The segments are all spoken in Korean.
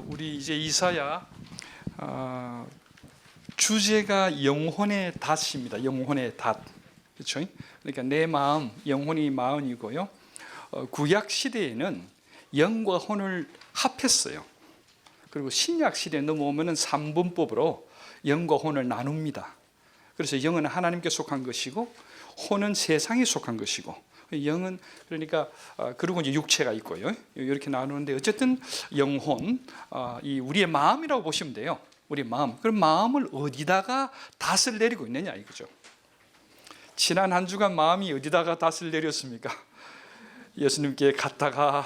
우리 이제 이사야 주제가 영혼의 닷입니다. 영혼의 닷, 그렇죠? 그러니까 내 마음, 영혼이 마음이고요. 구약 시대에는 영과 혼을 합했어요. 그리고 신약 시대에 넘어오면은 삼분법으로 영과 혼을 나눕니다. 그래서 영은 하나님께 속한 것이고 혼은 세상에 속한 것이고, 영은 그러니까 그리고 이제 육체가 있고요. 이렇게 나누는데 어쨌든 영혼, 이 우리의 마음이라고 보시면 돼요. 우리 마음. 그럼 마음을 어디다가 닷을 내리고 있느냐 이거죠. 지난 한 주간 마음이 어디다가 닷을 내렸습니까? 예수님께 갔다가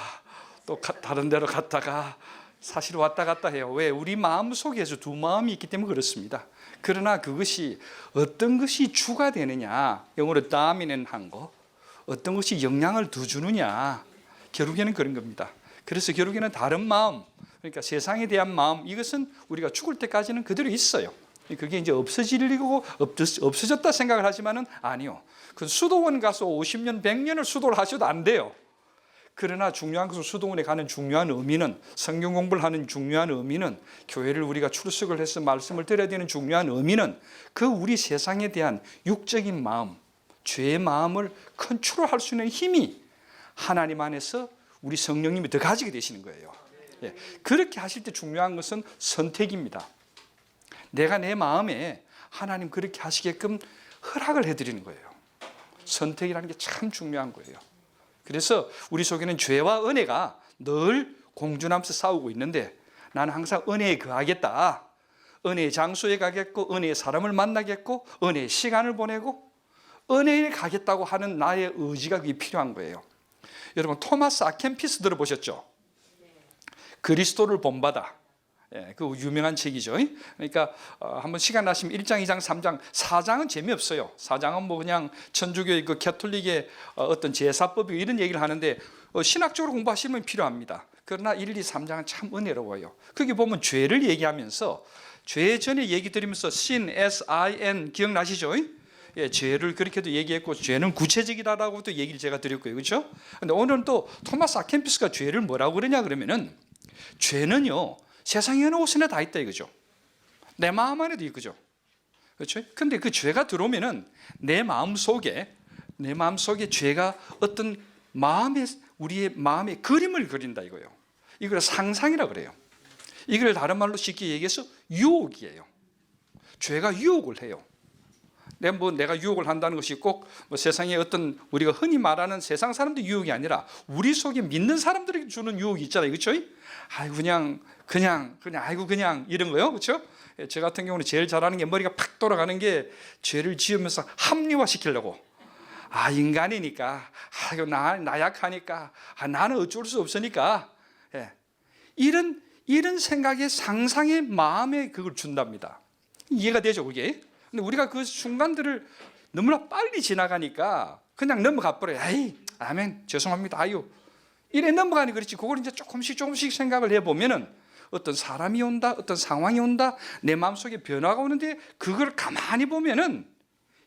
또 다른 데로 갔다가 사실 왔다 갔다 해요. 왜? 우리 마음 속에서 두 마음이 있기 때문에 그렇습니다. 그러나 그것이 어떤 것이 주가 되느냐, 영어로 dominant한 거, 어떤 것이 영향을 더 주느냐, 결국에는 그런 겁니다. 그래서 결국에는 다른 마음, 그러니까 세상에 대한 마음, 이것은 우리가 죽을 때까지는 그대로 있어요. 그게 이제 없어지려고 없어졌다 생각을 하지만은 아니요. 그 수도원 가서 50년, 100년을 수도를 하셔도 안 돼요. 그러나 중요한 것은 수도원에 가는 중요한 의미는, 성경 공부를 하는 중요한 의미는, 교회를 우리가 출석을 해서 말씀을 드려야 되는 중요한 의미는 그 우리 세상에 대한 육적인 마음, 죄의 마음을 컨트롤할 수 있는 힘이 하나님 안에서 우리 성령님이 더 가지게 되시는 거예요. 예, 그렇게 하실 때 중요한 것은 선택입니다. 내가 내 마음에 하나님 그렇게 하시게끔 허락을 해드리는 거예요. 선택이라는 게 참 중요한 거예요. 그래서 우리 속에는 죄와 은혜가 늘 공존하면서 싸우고 있는데, 나는 항상 은혜에 거하겠다, 은혜의 장소에 가겠고, 은혜의 사람을 만나겠고, 은혜의 시간을 보내고 은혜에 가겠다고 하는 나의 의지가 그게 필요한 거예요. 여러분 토마스 아켄피스 들어보셨죠? 그리스도를 본받아, 그 유명한 책이죠. 그러니까 한번 시간 나시면 1장, 2장, 3장, 4장은 재미없어요. 4장은 뭐 그냥 천주교의 그 캐톨릭의 어떤 제사법이 이런 얘기를 하는데 신학적으로 공부하시면 필요합니다. 그러나 1, 2, 3장은 참 은혜로워요. 거기 보면 죄를 얘기하면서, 죄 전에 얘기 드리면서 sin, S-I-N 기억나시죠? 예, 죄를 그렇게도 얘기했고, 죄는 구체적이다라고도 얘기를 제가 드렸고요, 그렇죠? 근데 오늘은 또 토마스 아켄피스가 죄를 뭐라고 그러냐 그러면은, 죄는요 세상에 어느 곳에나 다 있다 이거죠. 내 마음 안에도 있죠, 그렇죠? 근데 그 죄가 들어오면은 내 마음 속에 죄가 어떤 우리의 마음에 그림을 그린다 이거예요. 이걸 상상이라 그래요. 이걸 다른 말로 쉽게 얘기해서 유혹이에요. 죄가 유혹을 해요. 내가 유혹을 한다는 것이 꼭 뭐 세상에 어떤 우리가 흔히 말하는 세상 사람들의 유혹이 아니라 우리 속에 믿는 사람들에게 주는 유혹이 있잖아요, 그렇죠? 아이고 그냥 이런 거요, 그렇죠? 저 같은 경우는 제일 잘하는 게, 머리가 팍 돌아가는 게, 죄를 지으면서 합리화시키려고, 인간이니까, 나 약하니까, 나는 어쩔 수 없으니까, 이런 생각의 상상의 마음에 그걸 준답니다. 이해가 되죠, 그게? 근데 우리가 그 순간들을 너무나 빨리 지나가니까 그냥 넘어가 버려요. 아멘, 죄송합니다, 이래 넘어가니 그렇지. 그걸 이제 조금씩 생각을 해보면은 어떤 사람이 온다, 어떤 상황이 온다, 내 마음속에 변화가 오는데 그걸 가만히 보면은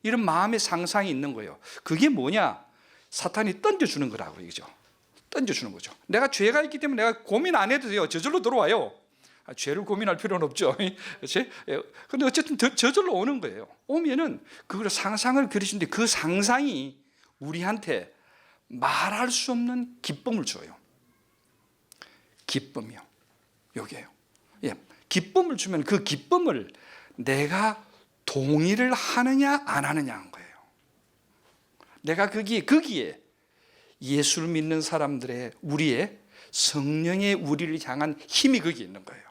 이런 마음의 상상이 있는 거예요. 그게 뭐냐? 사탄이 던져주는 거라고, 이거죠. 던져주는 거죠. 내가 죄가 있기 때문에 내가 고민 안 해도 돼요. 저절로 들어와요. 죄를 고민할 필요는 없죠. 그렇지? 근데 어쨌든 저절로 오는 거예요. 오면은 그걸 상상을 그리시는데 그 상상이 우리한테 말할 수 없는 기쁨을 줘요. 기쁨이요. 여기에요. 기쁨을 주면 그 기쁨을 내가 동의를 하느냐 안 하느냐 한 거예요. 내가 거기에 예수를 믿는 사람들의, 우리의 성령의 우리를 향한 힘이 거기에 있는 거예요.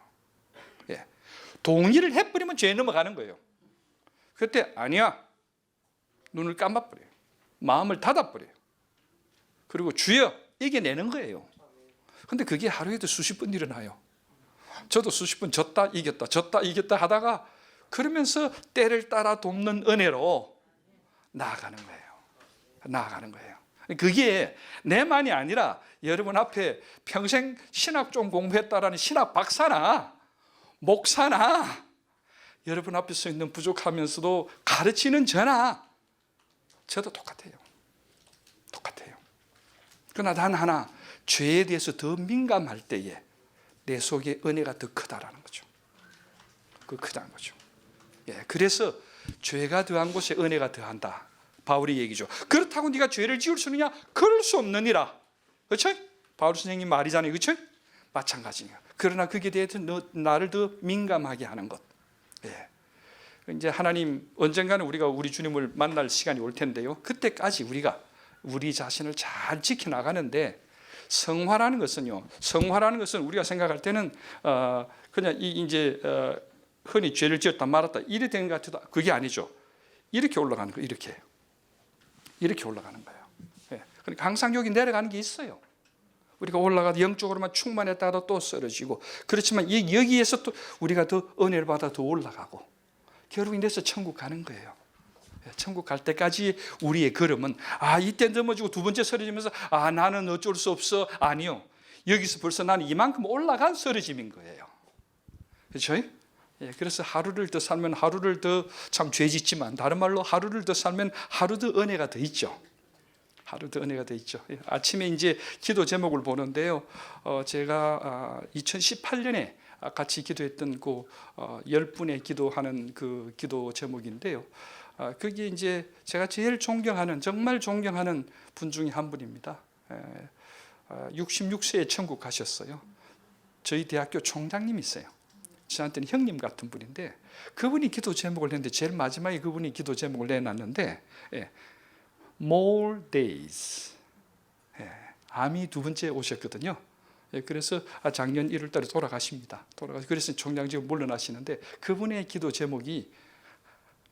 동의를 해버리면 죄에 넘어가는 거예요. 그때 아니야, 눈을 감아버려요. 마음을 닫아버려요. 그리고 주여 이겨내는 거예요. 근데 그게 하루에도 수십 번 일어나요. 저도 수십 번 졌다 이겼다 하다가, 그러면서 때를 따라 돕는 은혜로 나아가는 거예요. 그게 내만이 아니라 여러분 앞에 평생 신학 좀 공부했다라는 신학 박사나 목사나, 여러분 앞에 서 있는 부족하면서도 가르치는 저도 똑같아요. 그러나 단 하나, 죄에 대해서 더 민감할 때에 내 속에 은혜가 더 크다라는 거죠. 그 크다는 거죠. 예, 그래서 죄가 더한 곳에 은혜가 더한다. 바울이 얘기죠. 그렇다고 네가 죄를 지을 수 있느냐? 그럴 수 없느니라. 그렇죠? 바울 선생님 말이잖아요. 그렇죠? 마찬가지예요. 그러나 거기에 대해서 나를 더 민감하게 하는 것. 예. 이제 하나님 언젠가는 우리가 우리 주님을 만날 시간이 올 텐데요. 그때까지 우리가 우리 자신을 잘 지켜나가는데 성화라는 것은요. 성화라는 것은 우리가 생각할 때는 그냥 이제 흔히 죄를 지었다 말았다 이래 되는 것 같아도 그게 아니죠. 이렇게 올라가는 거예요. 이렇게 올라가는 거예요. 예. 그러니까 항상 여기 내려가는 게 있어요. 우리가 올라가도 영적으로만 충만했다가도 또 쓰러지고 그렇지만 여기에서 또 우리가 더 은혜를 받아 더 올라가고 결국 이래서 천국 가는 거예요. 천국 갈 때까지 우리의 걸음은 이때 넘어지고 두 번째 쓰러지면서 나는 어쩔 수 없어. 아니요. 여기서 벌써 나는 이만큼 올라간 쓰러짐인 거예요. 그렇죠? 예, 그래서 하루를 더 살면 하루를 더 참 죄짓지만 다른 말로 하루를 더 살면 하루 더 은혜가 더 있죠. 하루 더 은혜가 더 있죠. 예, 아침에 이제 기도 제목을 보는데요. 제가 2018년에 같이 기도했던 그 10분의 기도하는 그 기도 제목인데요. 그게 이제 제가 제일 존경하는 정말 존경하는 분 중에 한 분입니다. 66세에 천국 가셨어요. 저희 대학교 총장님이세요. 저한테는 형님 같은 분인데 그분이 기도 제목을 냈는데 제일 마지막에 그분이 기도 제목을 내놨는데 More days. 암이 두 번째 오셨거든요. 그래서 작년 1월 달에 돌아가십니다. 그래서 총장직을 물러나시는데 그분의 기도 제목이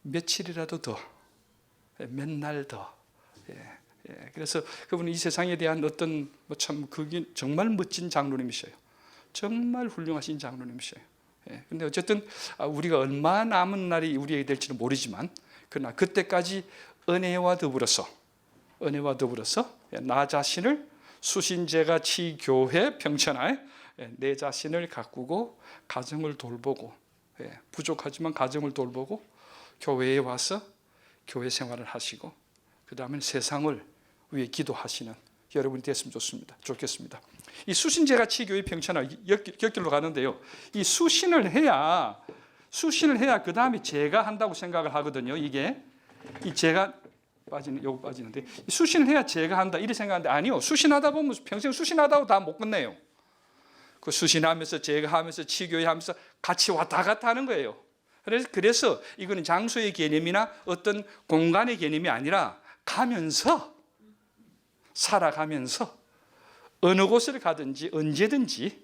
며칠이라도 더, 몇 날 더. 그래서 그분은 이 세상에 대한 어떤 참 그게 정말 멋진 장로님이셔요. 정말 훌륭하신 장로님이셔요. 근데 어쨌든 우리가 얼마 남은 날이 우리에게 될지는 모르지만 그러나 그때까지 은혜와 더불어서 나 자신을 수신제같이 교회 병천하에 내 자신을 가꾸고 가정을 돌보고 부족하지만 가정을 돌보고 교회에 와서 교회 생활을 하시고 그 다음에 세상을 위해 기도하시는 여러분이 됐으면 좋겠습니다. 이 수신제같이 교회 병천하 곁길로 가는데요. 이 수신을 해야 그 다음에 제가 한다고 생각을 하거든요. 이게 이 제가 요거 빠지는데 수신을 해야 제가 한다 이렇게 생각하는데 아니요. 수신하다 보면 평생 수신하다고 다 못 끝내요. 그 수신하면서 제가 하면서 치교회 하면서 같이 왔다 갔다 하는 거예요. 그래서 이거는 장소의 개념이나 어떤 공간의 개념이 아니라 가면서 살아가면서 어느 곳을 가든지 언제든지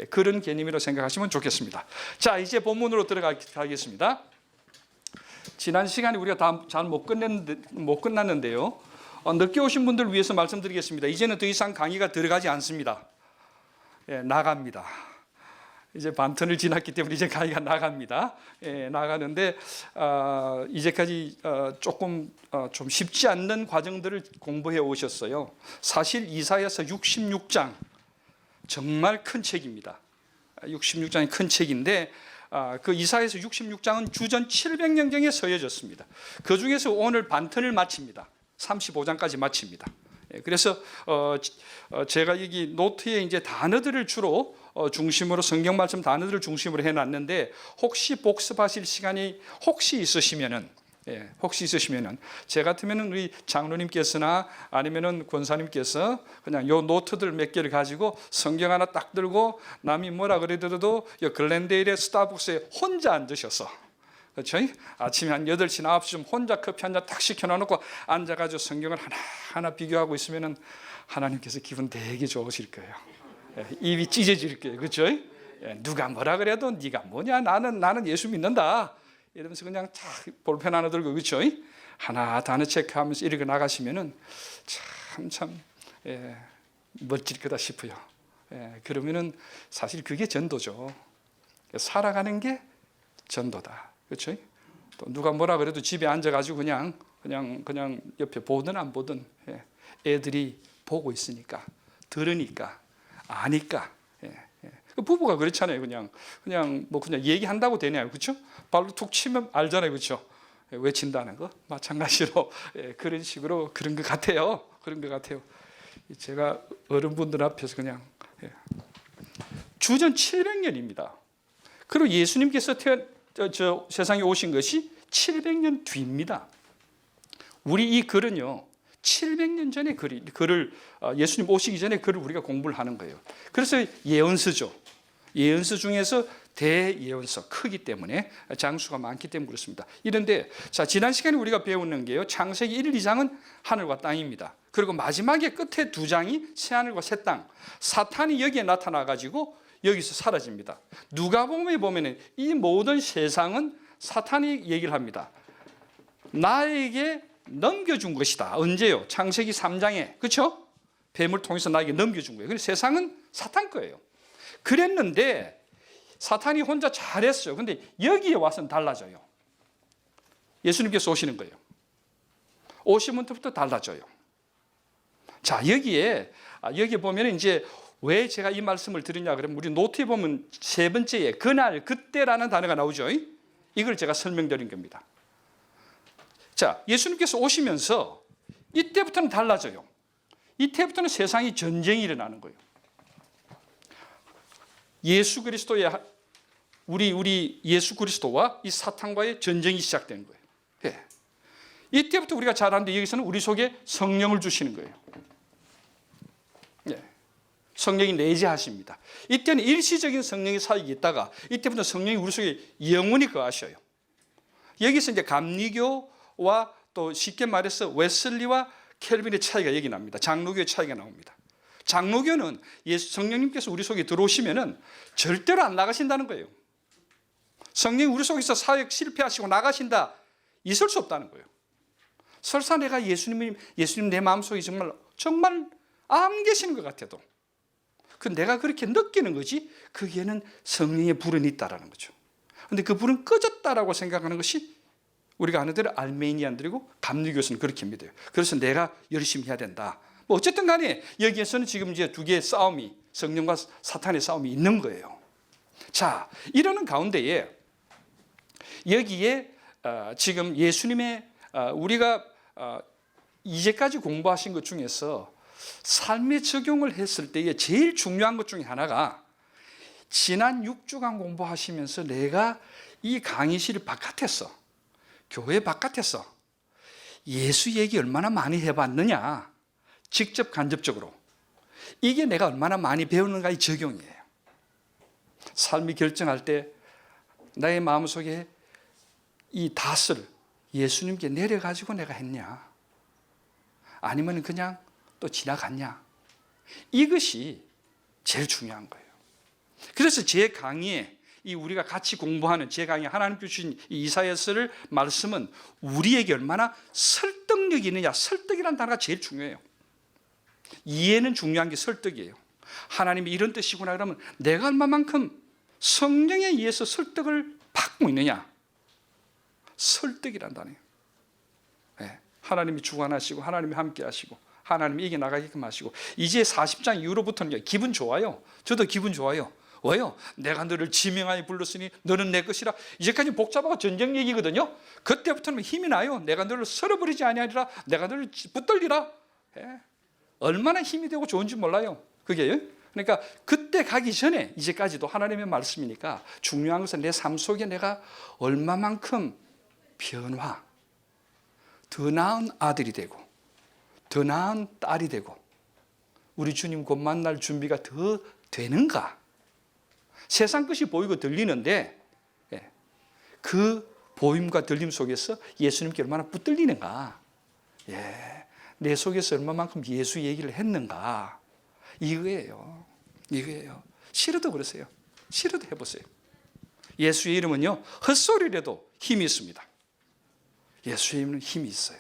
그런 개념으로 생각하시면 좋겠습니다. 자, 이제 본문으로 들어가겠습니다. 지난 시간에 우리가 다 잘 못 끝났는데요. 늦게 오신 분들 위해서 말씀드리겠습니다. 이제는 더 이상 강의가 들어가지 않습니다. 나갑니다. 이제 반턴을 지났기 때문에 이제 강의가 나갑니다. 나가는데 이제까지 조금 좀 쉽지 않는 과정들을 공부해 오셨어요. 사실 이사야서 66장 정말 큰 책입니다. 66장이 큰 책인데 그 이사야서 66장은 주전 700년경에 서여졌습니다. 그 중에서 오늘 반턴을 마칩니다. 35장까지 마칩니다. 그래서 제가 여기 노트에 이제 단어들을 주로 중심으로 성경 말씀 단어들을 중심으로 해놨는데 혹시 복습하실 시간이 혹시 있으시면은 제 같으면은 우리 장로님께서나 아니면은 권사님께서 그냥 요 노트들 몇 개를 가지고 성경 하나 딱 들고 남이 뭐라 그러더라도 요 글렌데일의 스타벅스에 혼자 앉으셔서 그렇죠? 아침에 한 8시나 9시쯤 혼자 커피 한 잔 딱 시켜놓고 앉아가지고 성경을 하나하나 비교하고 있으면은 하나님께서 기분 되게 좋으실 거예요. 입이 찢어질 거예요. 그렇죠? 누가 뭐라 그래도 네가 뭐냐 나는 예수 믿는다 이러면서 그냥 탁 볼펜 하나 들고 그렇죠? 하나 단어 체크하면서 이렇게 나가시면은 참 멋질 거다 싶어요. 그러면은 사실 그게 전도죠. 살아가는 게 전도다. 그렇죠? 또 누가 뭐라 그래도 집에 앉아가지고 그냥 옆에 보든 안 보든 애들이 보고 있으니까 들으니까 아니까 부부가 그렇잖아요. 그냥 얘기한다고 되냐요, 그렇죠? 발로 툭 치면 알잖아요, 그렇죠? 외친다는 거 마찬가지로 그런 식으로 그런 것 같아요. 제가 어른분들 앞에서 그냥 주전 700년입니다. 그리고 예수님께서 세상에 오신 것이 700년 뒤입니다. 우리 이 글은요 700년 전에 글을 예수님 오시기 전에 글을 우리가 공부를 하는 거예요. 그래서 예언서죠. 예언서 중에서 대예언서 크기 때문에 장수가 많기 때문에 그렇습니다. 이런데 자 지난 시간에 우리가 배우는 게요 창세기 1, 2장은 하늘과 땅입니다. 그리고 마지막에 끝에 2장이 새하늘과 새 땅. 사탄이 여기에 나타나 가지고 여기서 사라집니다. 누가복음에 보면은 이 모든 세상은 사탄이 얘기를 합니다. 나에게 넘겨준 것이다. 언제요? 창세기 3장에 그렇죠? 뱀을 통해서 나에게 넘겨준 거예요. 그래서 세상은 사탄 거예요. 그랬는데 사탄이 혼자 잘했어요. 근데 여기에 와서는 달라져요. 예수님께서 오시는 거예요. 오시면부터 달라져요. 자 여기에 보면 이제 왜 제가 이 말씀을 드리냐 그러면 우리 노트에 보면 세 번째에 그날 그때라는 단어가 나오죠. 이걸 제가 설명드린 겁니다. 자 예수님께서 오시면서 이때부터는 달라져요. 이때부터는 세상이 전쟁이 일어나는 거예요. 예수 그리스도의 우리 예수 그리스도와 이 사탄과의 전쟁이 시작되는 거예요. 예. 이때부터 우리가 잘 아는데 여기서는 우리 속에 성령을 주시는 거예요. 예. 성령이 내재하십니다. 이때는 일시적인 성령의 사역이 있다가 이때부터 성령이 우리 속에 영원히 거하셔요. 여기서 이제 감리교와 또 쉽게 말해서 웨슬리와 켈빈의 차이가 여기 납니다. 장로교의 차이가 나옵니다. 장로교는 성령님께서 우리 속에 들어오시면은 절대로 안 나가신다는 거예요. 성령이 우리 속에서 사역 실패하시고 나가신다 있을 수 없다는 거예요. 설사 내가 예수님 내 마음속에 정말 안 계시는 것 같아도 내가 그렇게 느끼는 거지 거기에는 성령의 불은 있다라는 거죠. 그런데 그 불은 꺼졌다라고 생각하는 것이 우리가 아는 대로 알메니안들이고 감리교에서는 그렇게 믿어요. 그래서 내가 열심히 해야 된다. 뭐 어쨌든 간에 여기에서는 지금 이제 두 개의 싸움이 성령과 사탄의 싸움이 있는 거예요. 자, 이러는 가운데에 여기에 지금 예수님의 우리가 이제까지 공부하신 것 중에서 삶에 적용을 했을 때에 제일 중요한 것 중에 하나가 지난 6주간 공부하시면서 내가 이 강의실 바깥에서 교회 바깥에서 예수 얘기 얼마나 많이 해봤느냐 직접 간접적으로 이게 내가 얼마나 많이 배우는가의 적용이에요. 삶이 결정할 때 나의 마음속에 이 닷을 예수님께 내려가지고 내가 했냐 아니면 그냥 또 지나갔냐 이것이 제일 중요한 거예요. 그래서 제 강의에 이 우리가 같이 공부하는 제 강의 하나님께 주신 이 이사야서를 말씀은 우리에게 얼마나 설득력이 있느냐 설득이라는 단어가 제일 중요해요. 이해는 중요한 게 설득이에요. 하나님이 이런 뜻이구나 그러면 내가 얼마만큼 성령에 의해서 설득을 받고 있느냐 설득이란 단어예요. 네. 하나님이 주관하시고 하나님이 함께 하시고 하나님이 이겨나가게끔 하시고 이제 40장 이후로부터는 기분 좋아요. 저도 기분 좋아요. 왜요? 내가 너를 지명하여 불렀으니 너는 내 것이라. 이제까지 복잡하고 전쟁 얘기거든요. 그때부터는 힘이 나요. 내가 너를 썰어버리지 아니하리라. 내가 너를 붙들리라. 예. 얼마나 힘이 되고 좋은지 몰라요. 그게요. 그러니까 그때 가기 전에 이제까지도 하나님의 말씀이니까 중요한 것은 내 삶 속에 내가 얼마만큼 변화, 더 나은 아들이 되고 더 나은 딸이 되고 우리 주님 곧 만날 준비가 더 되는가. 세상 것이 보이고 들리는데 그 보임과 들림 속에서 예수님께 얼마나 붙들리는가. 내 속에서 얼마만큼 예수 얘기를 했는가. 이거예요. 싫어도 그러세요. 싫어도 해보세요. 예수의 이름은요 헛소리라도 힘이 있습니다. 예수의 이름은 힘이 있어요.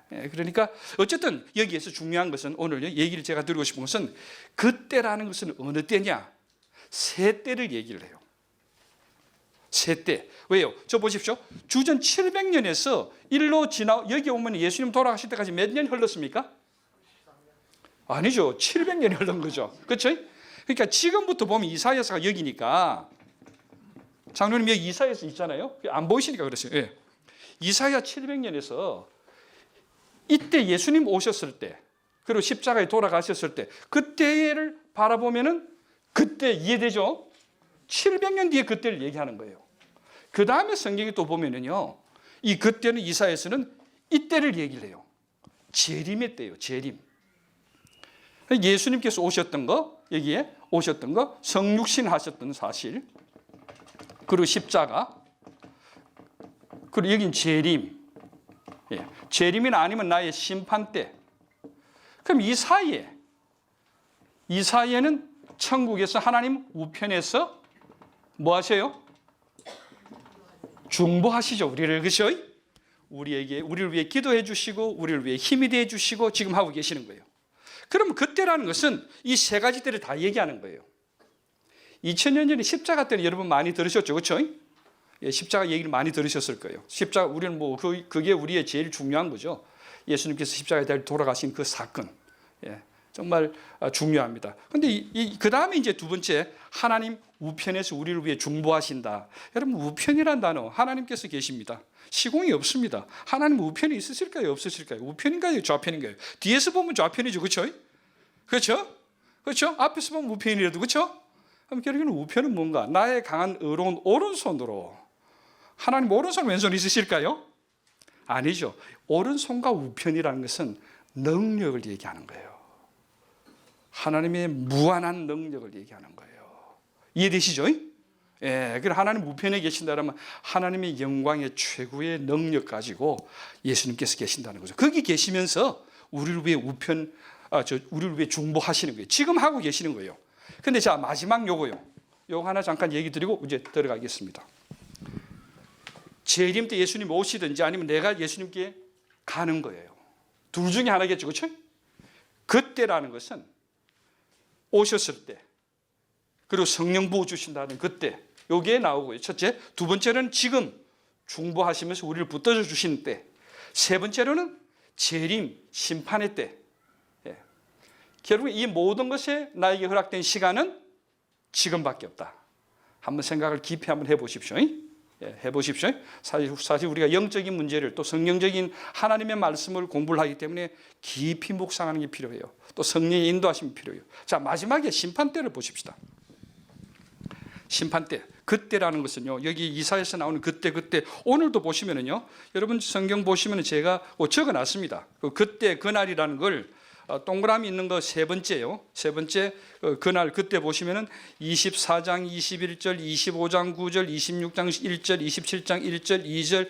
그러니까 어쨌든 여기에서 중요한 것은 오늘 얘기를 제가 드리고 싶은 것은 그때라는 것은 어느 때냐 새 때를 얘기를 해요. 새 때. 왜요? 저 보십시오. 주전 700년에서 일로 여기 오면 예수님 돌아가실 때까지 몇 년 흘렀습니까? 아니죠. 700년이 흘른 거죠. 그렇죠? 그러니까 지금부터 보면 이사야서가 여기니까 장로님 여기 이사야서 있잖아요. 안 보이시니까 그러세요. 이사야 700년에서 이때 예수님 오셨을 때 그리고 십자가에 돌아가셨을 때 그때를 바라보면은 그때 이해되죠? 700년 뒤에 그때를 얘기하는 거예요. 그 다음에 성경에 또 보면은요, 이 그때는 이사야서는 이때를 얘기를 해요. 재림의 때예요. 재림. 예수님께서 오셨던 거, 여기에 오셨던 거, 성육신 하셨던 사실, 그리고 십자가, 그리고 여긴 재림. 예, 재림이나 아니면 나의 심판 때. 그럼 이 사이에는 천국에서 하나님 우편에서 뭐 하세요? 중보하시죠. 우리를, 그렇죠? 우리를 위해 기도해 주시고 우리를 위해 힘이 되어 주시고 지금 하고 계시는 거예요. 그럼 그때라는 것은 이 세 가지 때를 다 얘기하는 거예요. 2000년 전에 십자가 때는 여러분 많이 들으셨죠, 그렇죠? 예, 십자가 얘기를 많이 들으셨을 거예요. 십자가, 우리는 뭐 그게 우리의 제일 중요한 거죠. 예수님께서 십자가에 달려 돌아가신 그 사건, 예, 정말 중요합니다. 그런데 그 다음에 이제 두 번째, 하나님 우편에서 우리를 위해 중보하신다. 여러분, 우편이란 단어, 하나님께서 계십니다. 시공이 없습니다. 하나님 우편이 있으실까요, 없으실까요? 우편인가요, 좌편인가요? 뒤에서 보면 좌편이죠, 그렇죠? 그렇죠? 그렇죠? 앞에서 보면 우편이라도, 그렇죠? 그럼 결국에는 우편은 뭔가? 나의 강한 의로운 오른손으로. 하나님 오른손 왼손 있으실까요? 아니죠. 오른손과 우편이라는 것은 능력을 얘기하는 거예요. 하나님의 무한한 능력을 얘기하는 거예요. 이해되시죠? 예, 그럼 하나님 우편에 계신다면 하나님의 영광의 최고의 능력 가지고 예수님께서 계신다는 거죠. 거기 계시면서 우리를 위해 우리를 위해 중보하시는 거예요. 지금 하고 계시는 거예요. 근데 자, 마지막 요거 하나 잠깐 얘기 드리고 이제 들어가겠습니다. 재림 때 예수님 오시든지 아니면 내가 예수님께 가는 거예요. 둘 중에 하나겠죠, 그렇죠? 그때라는 것은 오셨을 때, 그리고 성령 부어 주신다는 그때, 여기에 나오고요. 첫째, 두 번째는 지금 중보하시면서 우리를 붙들어 주시는 때, 세 번째로는 재림, 심판의 때. 예. 결국 이 모든 것에 나에게 허락된 시간은 지금밖에 없다. 한번 생각을 깊이 한번 해보십시오. 예, 해보십시오. 사실 우리가 영적인 문제를 또 성경적인 하나님의 말씀을 공부를 하기 때문에 깊이 묵상하는 게 필요해요. 또 성령의 인도하심이 필요해요. 자, 마지막에 심판 때를 보십시다. 심판 때, 그때라는 것은요, 여기 이사야에서 나오는 그때, 오늘도 보시면은요, 여러분 성경 보시면은 제가 적어놨습니다. 그때, 그날이라는 걸 동그라미 있는 거 세 번째요. 세 번째, 그날, 그때 보시면은 24장 21절, 25장 9절, 26장 1절, 27장 1절, 2절,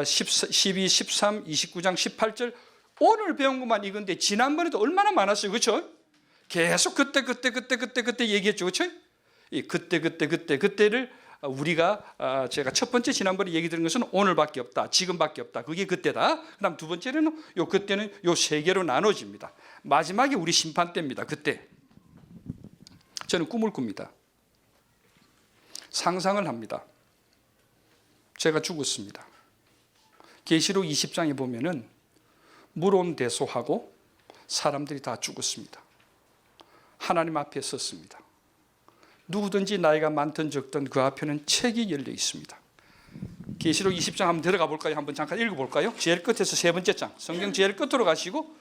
12, 13, 29장 18절. 오늘 배운 것만 이건데 지난번에도 얼마나 많았어요, 그렇죠? 계속 그때 얘기했죠, 그렇죠? 이 그때를 우리가 제가 첫 번째 지난번에 얘기 드린 것은 오늘밖에 없다, 지금밖에 없다. 그게 그때다. 그다음 두 번째는 요 그때는 요 세 개로 나눠집니다. 마지막에 우리 심판 때입니다. 그때 저는 꿈을 꿉니다. 상상을 합니다. 제가 죽었습니다. 계시록 20장에 보면은 물온대소하고 사람들이 다 죽었습니다. 하나님 앞에 섰습니다. 누구든지 나이가 많든 적든 그 앞에는 책이 열려 있습니다. 계시록 20장 한번 들어가 볼까요? 한번 잠깐 읽어볼까요? 제일 끝에서 세 번째 장, 성경 제일 끝으로 가시고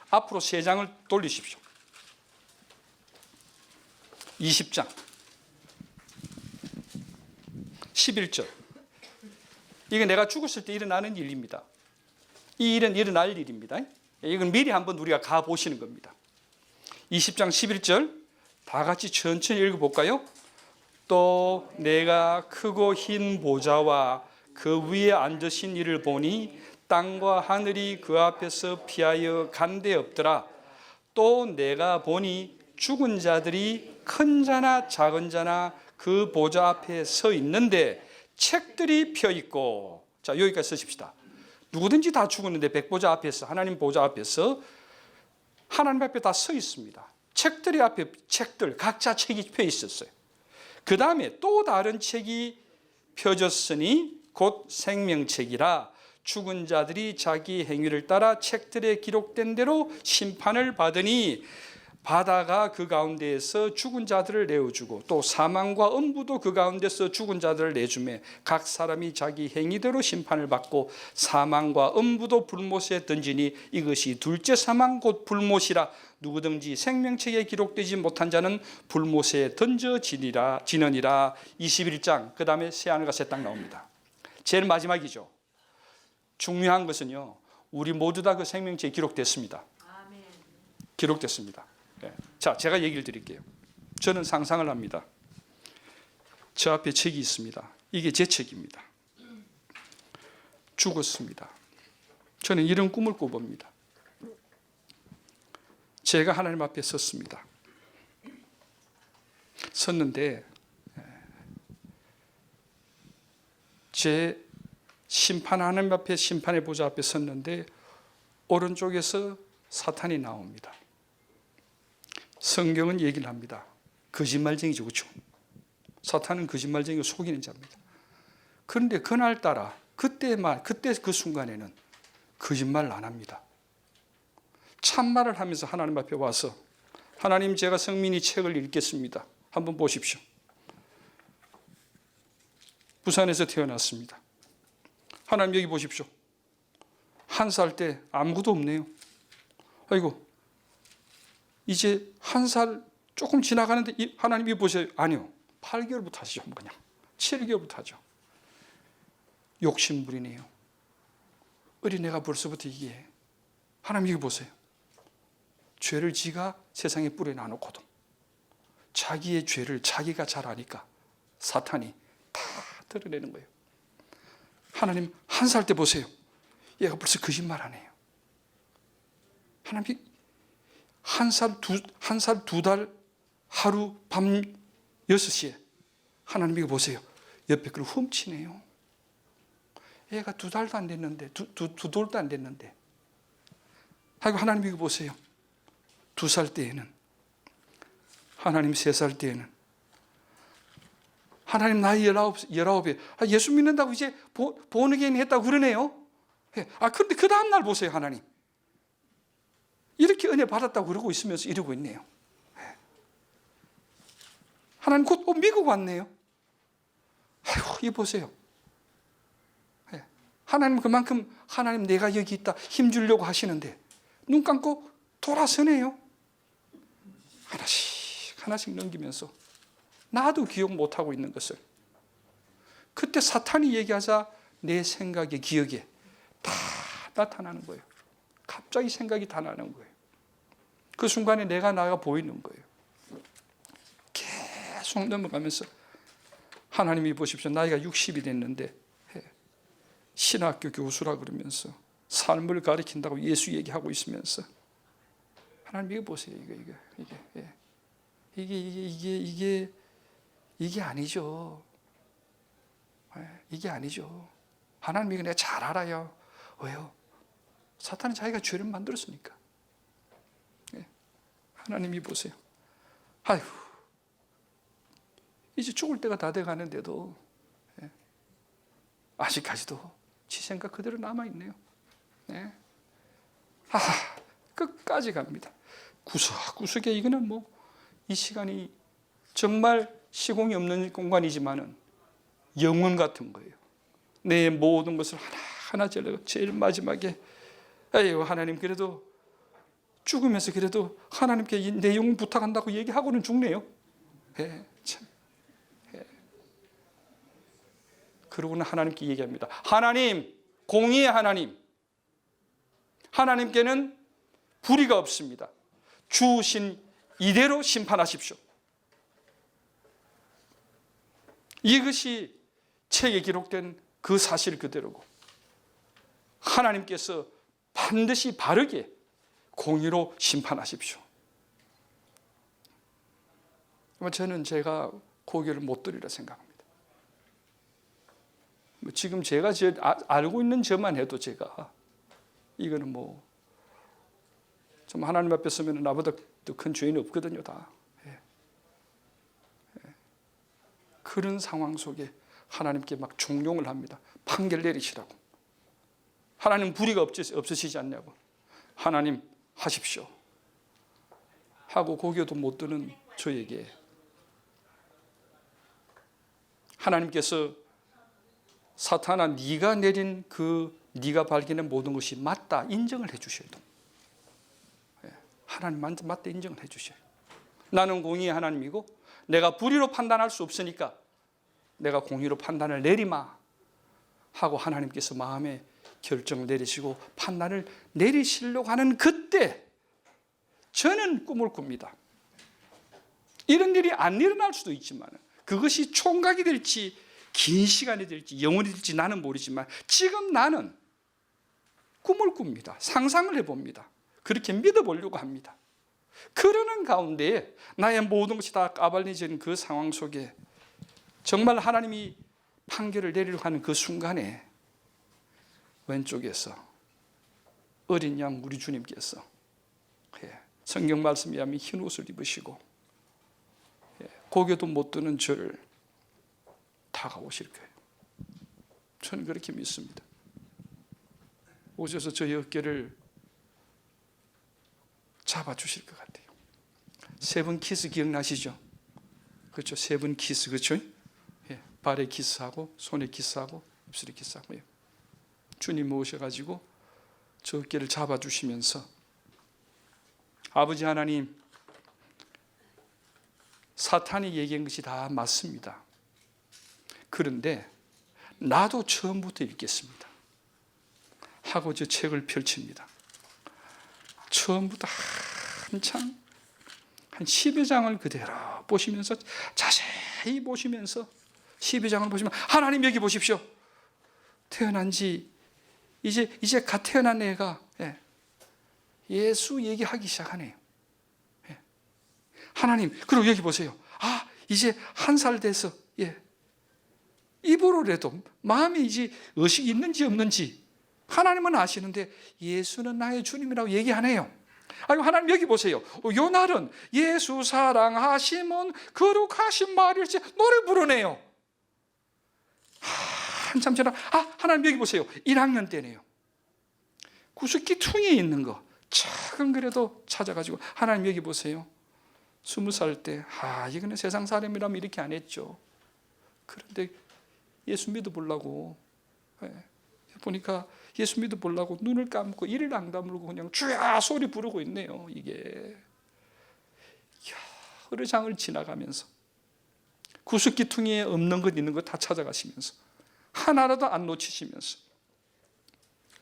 앞으로 세 장을 돌리십시오. 20장 11절. 이게 내가 죽었을 때 일어나는 일입니다. 이 일은 일어날 일입니다. 이건 미리 한번 우리가 가보시는 겁니다. 20장 11절 다 같이 천천히 읽어볼까요? 또 내가 크고 흰 보좌와 그 위에 앉으신 이를 보니 땅과 하늘이 그 앞에서 피하여 간 데 없더라. 또 내가 보니 죽은 자들이 큰 자나 작은 자나 그 보좌 앞에 서 있는데 책들이 펴 있고. 자, 여기까지 쓰십시다. 누구든지 다 죽었는데 백보좌 앞에서, 하나님 보좌 앞에서 하나님 앞에 다 서 있습니다. 책들이 앞에 책들, 각자 책이 펴 있었어요. 그 다음에 또 다른 책이 펴졌으니 곧 생명책이라 죽은 자들이 자기 행위를 따라 책들에 기록된 대로 심판을 받으니 바다가 그 가운데에서 죽은 자들을 내어주고 또 사망과 음부도 그 가운데서 죽은 자들을 내주매 각 사람이 자기 행위대로 심판을 받고 사망과 음부도 불못에 던지니 이것이 둘째 사망 곧 불못이라 누구든지 생명책에 기록되지 못한 자는 불못에 던져지니라 지느니라. 21장 그 다음에 새하늘과 새 땅 나옵니다. 제일 마지막이죠. 중요한 것은요, 우리 모두 다 그 생명책에 기록됐습니다. 기록됐습니다. 자, 제가 얘기를 드릴게요. 저는 상상을 합니다. 저 앞에 책이 있습니다. 이게 제 책입니다. 죽었습니다. 저는 이런 꿈을 꿔봅니다. 제가 하나님 앞에 섰습니다. 섰는데 제 심판하는 앞에 심판의 보좌 앞에 섰는데 오른쪽에서 사탄이 나옵니다. 성경은 얘기를 합니다. 거짓말쟁이죠, 그렇죠? 사탄은 거짓말쟁이고 속이는 자입니다. 그런데 그날따라 그때 그 순간에는 거짓말을 안 합니다. 참말을 하면서 하나님 앞에 와서 하나님, 제가 성민이 책을 읽겠습니다. 한번 보십시오. 부산에서 태어났습니다. 하나님 여기 보십시오. 1살 때 아무것도 없네요. 아이고, 이제 1살 조금 지나가는데 하나님이 보세요. 아니요, 8개월부터 하시죠. 그냥 7개월부터 하죠. 욕심부리네요. 어린애가 벌써부터 이게. 하나님 여기 보세요. 죄를 지가 세상에 뿌려놔놓고도 자기의 죄를 자기가 잘 아니까 사탄이 다 드러내는 거예요. 하나님 1살 때 보세요. 얘가 벌써 거짓말하네요. 하나님이 1살, 2달 하루 밤 6시에 하나님이 보세요. 옆에 걸 훔치네요. 얘가 2달도 안 됐는데, 두 돌도 안 됐는데. 하고 하나님이 보세요. 2살 때에는, 하나님 3살 때에는, 하나님 나이 19에 예수 믿는다고 이제 본어게인 했다고 그러네요. 그런데 그 다음날 보세요. 하나님 이렇게 은혜 받았다고 그러고 있으면서 이러고 있네요. 하나님 곧 미국 왔네요. 아이고, 이 보세요. 하나님 그만큼 하나님 내가 여기 있다 힘주려고 하시는데 눈 감고 돌아서네요. 하나씩 넘기면서 나도 기억 못하고 있는 것을. 그때 사탄이 얘기하자 내 생각에 기억에 다 나타나는 거예요. 갑자기 생각이 다 나는 거예요. 그 순간에 나가 보이는 거예요. 계속 넘어가면서 하나님이 보십시오. 나이가 60이 됐는데 신학교 교수라 그러면서 삶을 가리킨다고 예수 얘기하고 있으면서 하나님 이거 보세요. 이게 아니죠. 이게 아니죠. 하나님 이거 내가 잘 알아요. 왜요? 사탄은 자기가 죄를 만들었으니까. 하나님이 보세요. 아휴, 이제 죽을 때가 다 돼가는데도 아직까지도 지 생각 그대로 남아있네요. 끝까지 갑니다. 구석구석에 이거는 이 시간이 정말 시공이 없는 공간이지만은 영원 같은 거예요. 내 모든 것을 하나하나 제일 마지막에 하나님 그래도 죽으면서 그래도 하나님께 내 영혼 부탁한다고 얘기하고는 죽네요. 참. 그러고는 하나님께 얘기합니다. 하나님, 공의의 하나님. 하나님께는 불의가 없습니다. 주신 이대로 심판하십시오. 이것이 책에 기록된 그 사실 그대로고 하나님께서 반드시 바르게 공의로 심판하십시오. 저는 제가 고개를 못 들이라 생각합니다. 지금 제가 알고 있는 저만 해도 제가 이거는 좀 하나님 앞에 서면 나보다 더 큰 죄인은 없거든요, 다. 그런 상황 속에 하나님께 막 종용을 합니다. 판결 내리시라고. 하나님 불의가 없으시지 않냐고. 하나님 하십시오. 하고 고개도 못 드는 저에게 하나님께서 사탄아, 네가 내린 네가 발견한 모든 것이 맞다 인정을 해 주셔야 돼요. 하나님한테 맞다 인정을 해 주셔요. 나는 공의의 하나님이고 내가 불의로 판단할 수 없으니까 내가 공의로 판단을 내리마 하고 하나님께서 마음에 결정을 내리시고 판단을 내리시려고 하는 그때 저는 꿈을 꿉니다. 이런 일이 안 일어날 수도 있지만 그것이 총각이 될지 긴 시간이 될지 영원히 될지 나는 모르지만 지금 나는 꿈을 꿉니다. 상상을 해봅니다. 그렇게 믿어보려고 합니다. 그러는 가운데 나의 모든 것이 다 까발려진 그 상황 속에 정말 하나님이 판결을 내리려고 하는 그 순간에 왼쪽에서 어린 양 우리 주님께서 성경 말씀에 의하면 흰 옷을 입으시고 고개도 못 드는 저를 다가오실 거예요. 저는 그렇게 믿습니다. 오셔서 저희 어깨를 잡아주실 것 같아요. 세 번 키스 기억나시죠? 그렇죠. 세 번 키스, 그렇죠? 발에 키스하고 손에 키스하고 입술에 키스하고요. 주님 모셔가지고 저 어깨를 잡아주시면서 아버지 하나님, 사탄이 얘기한 것이 다 맞습니다. 그런데 나도 처음부터 읽겠습니다 하고 저 책을 펼칩니다. 처음부터 한참 한 10여 장을 그대로 보시면서 자세히 보시면서 10여 장을 보시면 하나님 여기 보십시오. 태어난 지 이제 갓 태어난 애가 예수 얘기하기 시작하네요. 하나님, 그리고 여기 보세요. 이제 1살 돼서 입으로라도 마음에 이제 의식이 있는지 없는지 하나님은 아시는데 예수는 나의 주님이라고 얘기하네요. 아이고, 하나님 여기 보세요. 요 날은 예수 사랑하심은 거룩하신 말일지 노래 부르네요. 한참 지나 하나님 여기 보세요. 1학년 때네요. 구석기 퉁에 있는 거 작은 그래도 찾아가지고 하나님 여기 보세요. 20살 때 이거는 세상 사람이라면 이렇게 안 했죠. 그런데 예수 믿어보려고 보니까 예수 믿어보려고 눈을 감고 이를 안 다물고 그냥 주야 소리 부르고 있네요. 이게 여러 장을 지나가면서 구석기퉁이에 없는 것 있는 것 다 찾아가시면서 하나라도 안 놓치시면서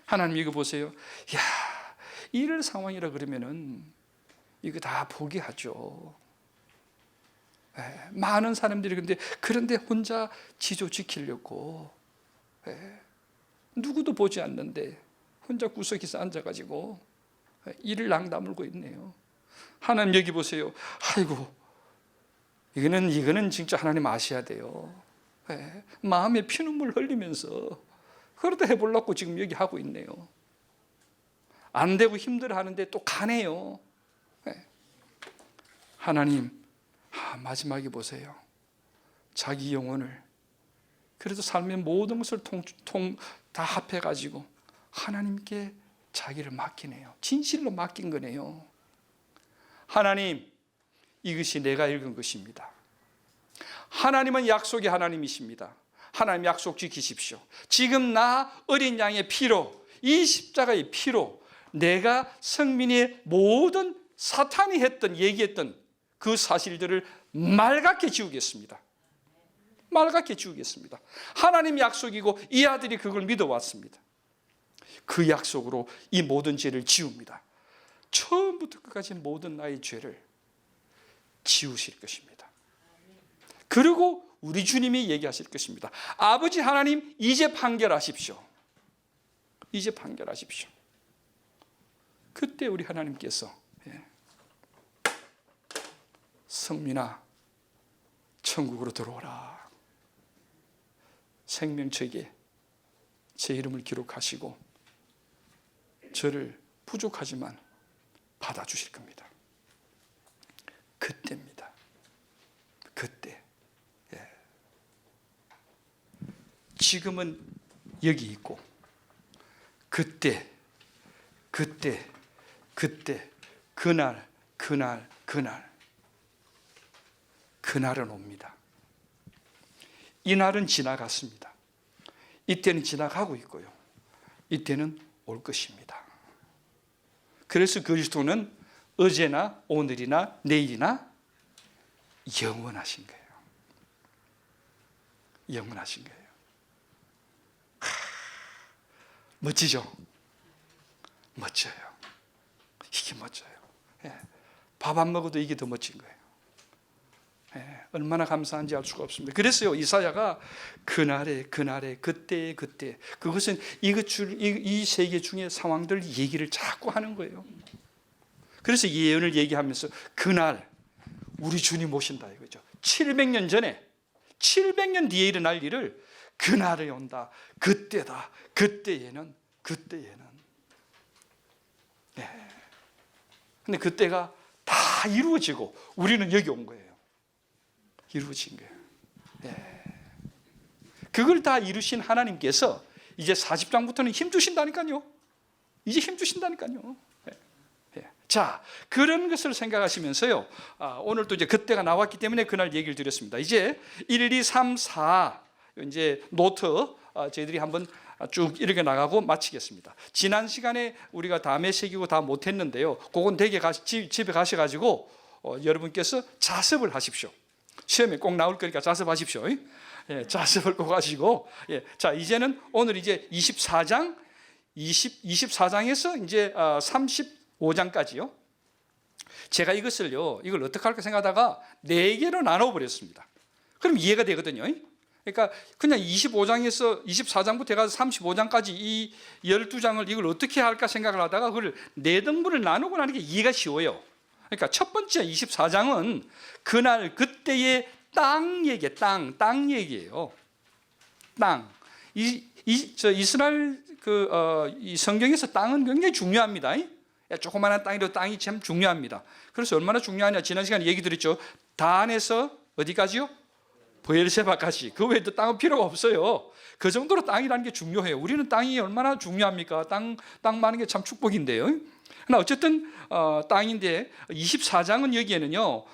하나님 이거 보세요. 이럴 상황이라 그러면은 이거 다 포기하죠. 많은 사람들이 그런데 혼자 지조 지키려고 누구도 보지 않는데 혼자 구석에서 앉아가지고 이를 낭다물고 있네요. 하나님 여기 보세요. 아이고, 이거는 진짜 하나님 아셔야 돼요. 마음에 피눈물 흘리면서 그러다 해보려고 지금 여기 하고 있네요. 안 되고 힘들어하는데 또 가네요. 하나님, 마지막에 보세요. 자기 영혼을 그래도 삶의 모든 것을 다 합해가지고 하나님께 자기를 맡기네요. 진실로 맡긴 거네요. 하나님, 이것이 내가 읽은 것입니다. 하나님은 약속의 하나님이십니다. 하나님 약속 지키십시오. 지금 나 어린 양의 피로, 이 십자가의 피로 내가 성민의 모든 사탄이 얘기했던 그 사실들을 맑게 지우겠습니다. 맑게 지우겠습니다. 하나님 약속이고 이 아들이 그걸 믿어왔습니다. 그 약속으로 이 모든 죄를 지웁니다. 처음부터 끝까지 모든 나의 죄를 지우실 것입니다. 그리고 우리 주님이 얘기하실 것입니다. 아버지 하나님, 이제 판결하십시오. 이제 판결하십시오. 그때 우리 하나님께서 성민아, 천국으로 들어오라. 생명책에 제 이름을 기록하시고 저를 부족하지만 받아주실 겁니다. 그때입니다. 그때. 지금은 여기 있고 그때 그날 그날은 옵니다. 이 날은 지나갔습니다. 이때는 지나가고 있고요. 이때는 올 것입니다. 그래서 그리스도는 어제나 오늘이나 내일이나 영원하신 거예요. 영원하신 거예요. 멋지죠? 멋져요. 이게 멋져요. 예. 밥 안 먹어도 이게 더 멋진 거예요. 예. 얼마나 감사한지 알 수가 없습니다. 그래서요, 이사야가 그날에 그때에 그때, 그것은 이 세계 중의 상황들 얘기를 자꾸 하는 거예요. 그래서 예언을 얘기하면서 그날 우리 주님 오신다 이거죠. 700년 전에, 700년 뒤에 일어날 일을 그날에 온다, 그때다, 그때에는. 예. 근데 그때가 다 이루어지고 우리는 여기 온 거예요. 이루어진 거예요. 예. 그걸 다 이루신 하나님께서 이제 40장부터는 힘 주신다니까요. 이제 힘 주신다니까요. 예. 자, 그런 것을 생각하시면서요, 오늘 또 이제 그때가 나왔기 때문에 그날 얘기를 드렸습니다. 이제 1, 2, 3, 4 이제 노트 저희들이 한번 쭉 이렇게 나가고 마치겠습니다. 지난 시간에 우리가 다 매새기고 다 못했는데요, 그건 댁에 집에 가셔가지고 여러분께서 자습을 하십시오. 시험에 꼭 나올 거니까 자습하십시오. 예, 자습을 꼭 하시고, 예, 자, 이제는 오늘 이제 24장, 24장에서 이제 35장까지요. 제가 이걸 어떻게 할까 생각하다가 4개로 나눠버렸습니다. 그럼 이해가 되거든요. 그러니까 그냥 25장에서 24장부터 해가지고 35장까지 이 12장을 이걸 어떻게 할까 생각을 하다가 그걸 4등분을 나누고 나는 게 이해가 쉬워요. 그러니까 첫 번째 24장은 그날 그때의 땅 얘기예요. 땅 얘기예요. 땅. 이스라엘 이 성경에서 땅은 굉장히 중요합니다. 조그마한 땅이라도 땅이 참 중요합니다. 그래서 얼마나 중요하냐, 지난 시간에 얘기 드렸죠. 단에서 어디까지요? 브엘세바까지. 그 외에도 땅은 필요가 없어요. 그 정도로 땅이라는 게 중요해요. 우리는 땅이 얼마나 중요합니까? 땅 많은 게 참 축복인데요. 그러나 어쨌든 땅인데 24장은 여기에는요,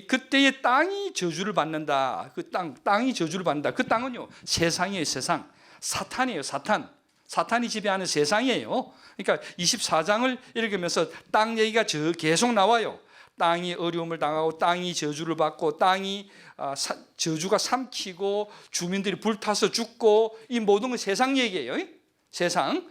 그때의 땅이 저주를 받는다. 그 땅이 저주를 받는다. 그 땅은요, 세상이에요. 세상. 사탄이에요. 사탄이 지배하는 세상이에요. 그러니까 24장을 읽으면서 땅 얘기가 계속 나와요. 땅이 어려움을 당하고 땅이 저주를 받고 땅이 저주가 삼키고 주민들이 불타서 죽고, 이 모든 건 세상 얘기예요. 세상.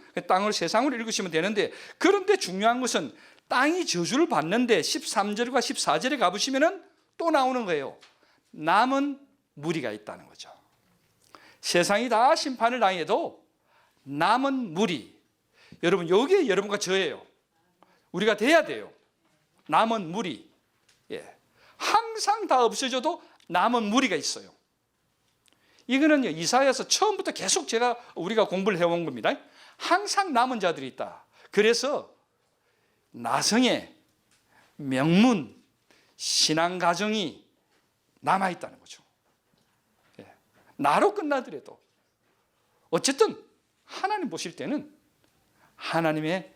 세상으로 읽으시면 되는데, 그런데 중요한 것은 땅이 저주를 받는데 13절과 14절에 가보시면 또 나오는 거예요. 남은 무리가 있다는 거죠. 세상이 다 심판을 당해도 남은 무리. 여러분, 여기에 여러분과 저예요. 우리가 돼야 돼요. 남은 무리. 예. 항상 다 없어져도 남은 무리가 있어요. 이거는요, 이사야서 처음부터 계속 우리가 공부를 해온 겁니다. 항상 남은 자들이 있다. 그래서 나성의 명문 신앙 가정이 남아있다는 거죠. 예. 나로 끝나더라도 어쨌든 하나님 보실 때는, 하나님의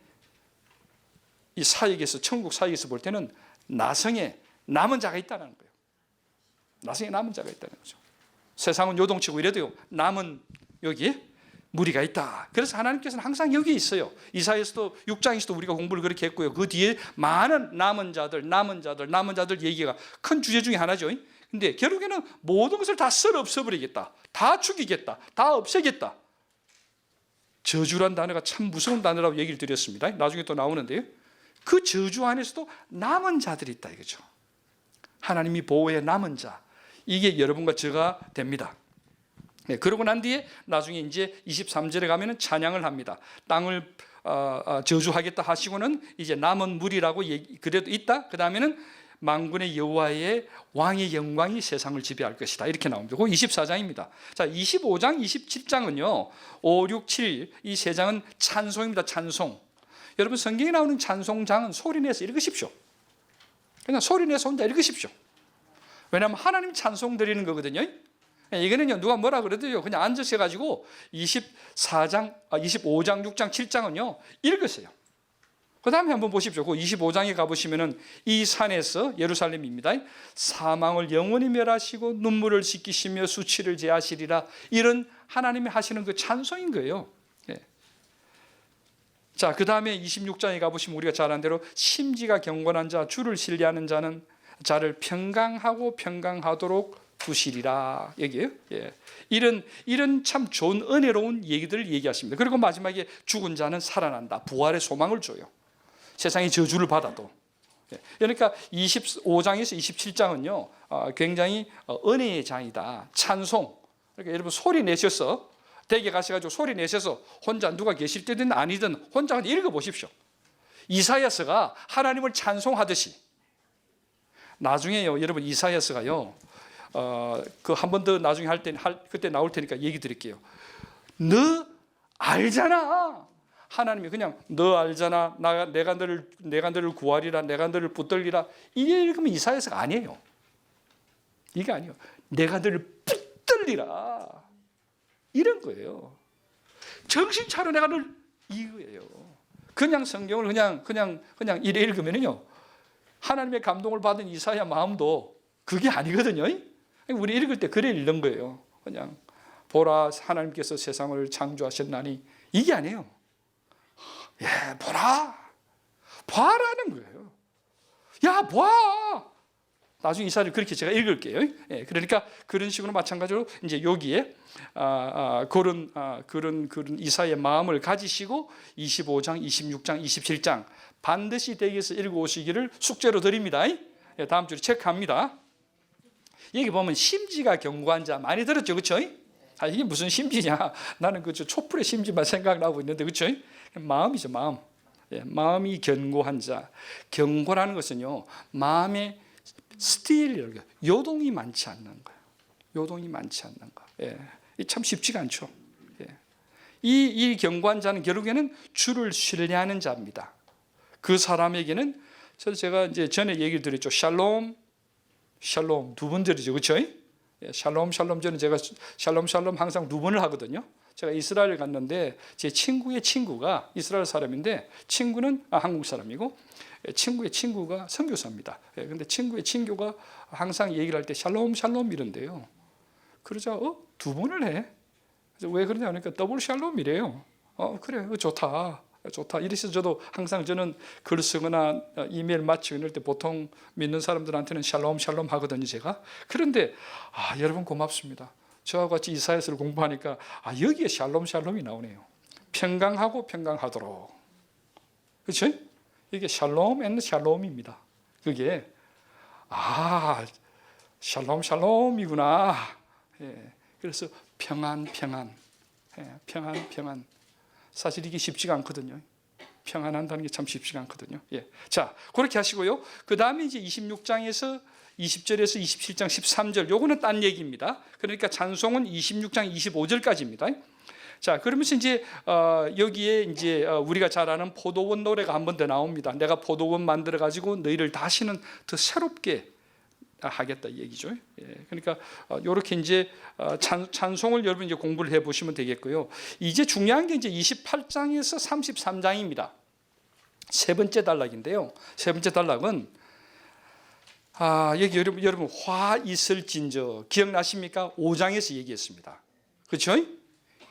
이 사역에서, 천국 사역에서 볼 때는 나성에 남은 자가 있다는 거예요. 나성에 남은 자가 있다는 거죠. 세상은 요동치고 이래도요, 남은 여기에 무리가 있다. 그래서 하나님께서는 항상 여기에 있어요. 이사야서도 6장에서도 우리가 공부를 그렇게 했고요. 그 뒤에 많은 남은 자들 얘기가 큰 주제 중에 하나죠. 근데 결국에는 모든 것을 다 썰어 없애버리겠다, 다 죽이겠다, 다 없애겠다. 저주란 단어가 참 무서운 단어라고 얘기를 드렸습니다. 나중에 또 나오는데요, 그 저주 안에서도 남은 자들이 있다 이거죠. 하나님이 보호해 남은 자, 이게 여러분과 저가 됩니다. 네, 그러고 난 뒤에 나중에 이제 23절에 가면은 찬양을 합니다. 땅을 저주하겠다 하시고는 이제 남은 무리라고 그래도 있다. 그 다음에는 만군의 여호와의 왕의 영광이 세상을 지배할 것이다, 이렇게 나옵니다. 그 24장입니다. 자, 25장, 27장은요, 5, 6, 7 이 세 장은 찬송입니다. 찬송. 여러분, 성경에 나오는 찬송장은 소리내서 읽으십시오. 그냥 소리내서 혼자 읽으십시오. 왜냐하면 하나님 찬송 드리는 거거든요. 이거는요, 누가 뭐라 그래도요, 그냥 앉으셔가지고 25장, 6장, 7장은요 읽으세요. 그 다음에 한번 보십시오. 그 25장에 가보시면은 이 산에서 예루살렘입니다. 사망을 영원히 멸하시고 눈물을 씻기시며 수치를 제하시리라. 이런 하나님이 하시는 그 찬송인 거예요. 예. 자, 그 다음에 26장에 가보시면 우리가 잘 아는 대로 심지가 경건한 자, 주를 신뢰하는 자는 자를 평강하고 평강하도록 두시리라 얘기예요. 예. 이런 참 좋은 은혜로운 얘기들을 얘기하십니다. 그리고 마지막에 죽은 자는 살아난다. 부활의 소망을 줘요. 세상이 저주를 받아도. 그러니까 25장에서 27장은요 굉장히 은혜의 장이다. 찬송. 그러니까 여러분 소리 내셔서 댁에 가셔가지고 소리 내셔서 혼자 누가 계실 때든 아니든 혼자 읽어보십시오. 이사야서가 하나님을 찬송하듯이. 나중에요 여러분 이사야서가요 그 한 번 더 나중에 할 때 그때 나올 테니까 얘기 드릴게요. 너 알잖아. 하나님이 그냥 너 알잖아. 내가 너를 구하리라. 내가 너를 붙들리라. 이게 읽으면 이사야서가 아니에요. 이게 아니에요. 내가 너를 붙들리라. 이런 거예요. 정신 차려 내가 널 이거예요. 그냥 성경을 그냥 이래 읽으면요 하나님의 감동을 받은 이사야 마음도 그게 아니거든요. 우리 읽을 때 그래 읽는 거예요. 그냥 보라 하나님께서 세상을 창조하셨나니 이게 아니에요. 예, 봐라는 거예요. 야, 봐. 나중에 이사를 그렇게 제가 읽을게요. 예, 그러니까 그런 식으로 마찬가지로 이제 여기에 그런 이사의 마음을 가지시고 25장, 26장, 27장 반드시 댁에서 읽어오시기를 숙제로 드립니다. 예, 다음 주에 체크합니다. 여기 보면 심지가 견고한 자 많이 들었죠, 그렇죠? 이게 무슨 심지냐? 나는 그 촛불의 심지만 생각나고 있는데, 그렇죠? 마음이죠, 마음. 예, 마음이 견고한 자. 견고라는 것은요, 마음의 스틸, 요동이 많지 않는 거예요. 요동이 많지 않는 거. 예, 참 쉽지가 않죠. 예. 이 견고한 자는 결국에는 주를 신뢰하는 자입니다. 그 사람에게는 제가 이제 전에 얘기를 드렸죠. 샬롬 두 번 드리죠, 그렇죠? 샬롬 저는 제가 샬롬 항상 2번을 하거든요. 제가 이스라엘 갔는데 제 친구의 친구가 이스라엘 사람인데 친구는 한국 사람이고 친구의 친구가 선교사입니다. 그런데 친구의 친구가 항상 얘기를 할 때 샬롬 이런데요. 그러자 2번을 해. 그래서 왜 그러냐 하니까 더블 샬롬이래요. 그래 좋다. 이래서 저도 항상 저는 글 쓰거나 이메일 마치고 이럴 때 보통 믿는 사람들한테는 샬롬 하거든요, 제가. 그런데 여러분 고맙습니다. 저와 같이 이사야서를 공부하니까 여기에 샬롬이 나오네요. 평강하고 평강하도록. 그렇죠? 이게 샬롬 앤 샬롬입니다. 그게 샬롬이구나. 예, 그래서 평안. 예, 평안. 사실 이게 쉽지가 않거든요. 평안한다는 게 참 쉽지가 않거든요. 예. 자, 그렇게 하시고요. 그 다음에 이제 26장에서 20절에서 27장 13절, 요거는 딴 얘기입니다. 그러니까 찬송은 26장 25절까지입니다. 자, 그러면서 이제 여기에 이제 우리가 잘 아는 포도원 노래가 한 번 더 나옵니다. 내가 포도원 만들어 가지고 너희를 다시는 더 새롭게 하겠다 이 얘기죠. 예, 그러니까 이렇게 이제 찬송을 여러분 이제 공부를 해 보시면 되겠고요. 이제 중요한 게 이제 28장에서 33장입니다. 세 번째 단락인데요. 세 번째 단락은 여기 여러분 화 있을진저 기억나십니까? 5장에서 얘기했습니다. 그렇죠?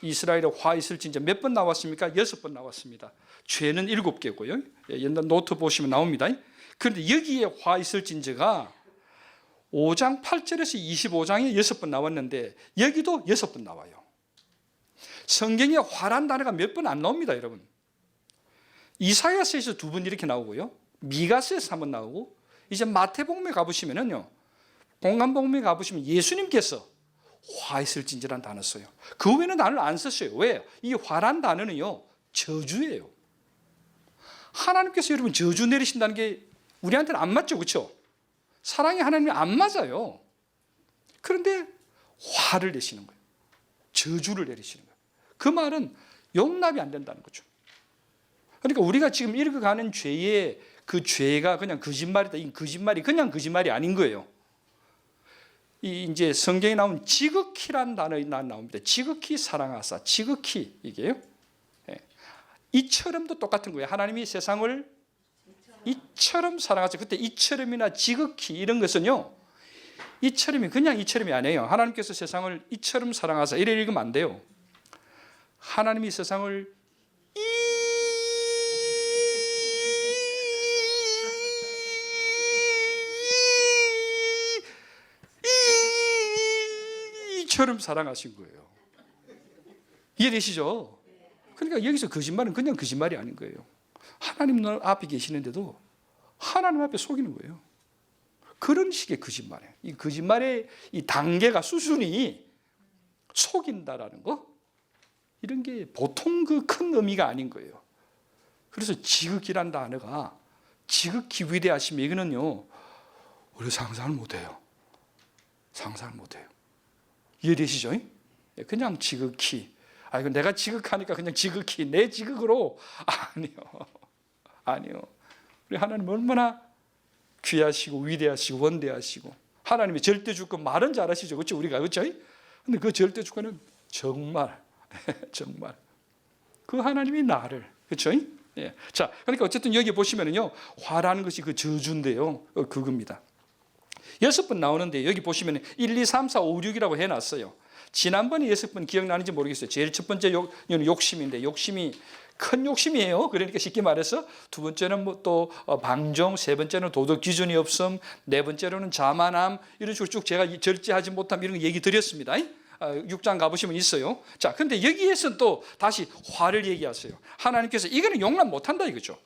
이스라엘의 화 있을진저 몇 번 나왔습니까? 6번 나왔습니다. 죄는 7개고요. 옛날 노트 보시면 나옵니다. 그런데 여기에 화 있을진저가 5장 8절에서 25장에 6번 나왔는데 여기도 6번 나와요. 성경에 화란 단어가 몇 번 안 나옵니다, 여러분. 이사야서에서 2번 이렇게 나오고요. 미가서에서 1번 나오고 이제 마태복음에 가보시면은요. 공간복음에 가보시면 예수님께서 화 있을진저란 단어 써요. 그 외에는 단어를 안 썼어요. 왜? 이 화란 단어는요. 저주예요. 하나님께서 여러분 저주 내리신다는 게 우리한테는 안 맞죠, 그렇죠? 사랑의 하나님이 안 맞아요. 그런데 화를 내시는 거예요. 저주를 내리시는 거예요. 그 말은 용납이 안 된다는 거죠. 그러니까 우리가 지금 읽어가는 죄의 그 죄가 그냥 거짓말이다. 이 거짓말이 그냥 거짓말이 아닌 거예요. 이 이제 성경에 나온 지극히란 단어 나옵니다. 지극히 사랑하사, 지극히 이게요. 이처럼도 똑같은 거예요. 하나님이 세상을 이처럼 사랑하사. 그때 이처럼이나 지극히 이런 것은요, 이처럼이 그냥 이처럼이 아니에요. 하나님께서 세상을 이처럼 사랑하사 이래 읽으면 안 돼요. 하나님이 세상을 이처럼 사랑하신 거예요. 이해되시죠? 그러니까 여기서 거짓말은 그냥 거짓말이 아닌 거예요. 하나님 앞에 계시는데도 하나님 앞에 속이는 거예요. 그런 식의 거짓말이에요. 이 거짓말의 이 단계가 수준이 속인다라는 거, 이런 게 보통 그 큰 의미가 아닌 거예요. 그래서 지극히란 단어가 지극히 위대하시면 이거는요, 우리 상상을 못해요. 상상을 못해요. 이해되시죠? 그냥 지극히. 이거 내가 지극하니까 그냥 지극히 내 지극으로. 아니요. 우리 하나님 얼마나 귀하시고 위대하시고 원대하시고, 하나님의 절대 주권 말은 잘하시죠. 그렇죠? 우리가. 그렇죠? 근데 그 절대 주권은 정말 정말 그 하나님이 나를. 그렇죠? 예. 자, 그러니까 어쨌든 여기 보시면은요, 화라는 것이 그 저주인데요. 그겁니다. 6번 나오는데 여기 보시면 1, 2, 3, 4, 5, 6이라고 해놨어요. 지난번에 6번 기억나는지 모르겠어요. 제일 첫 번째 욕심인데, 욕심이 큰 욕심이에요. 그러니까 쉽게 말해서 두 번째는 뭐 또 방종, 세 번째는 도덕 기준이 없음, 네 번째로는 자만함, 이런 식으로 쭉 제가 절제하지 못함 이런 거 얘기 드렸습니다. 6장 가보시면 있어요. 자, 근데 여기에서 또 다시 화를 얘기하세요. 하나님께서 이거는 용납 못한다 이거죠.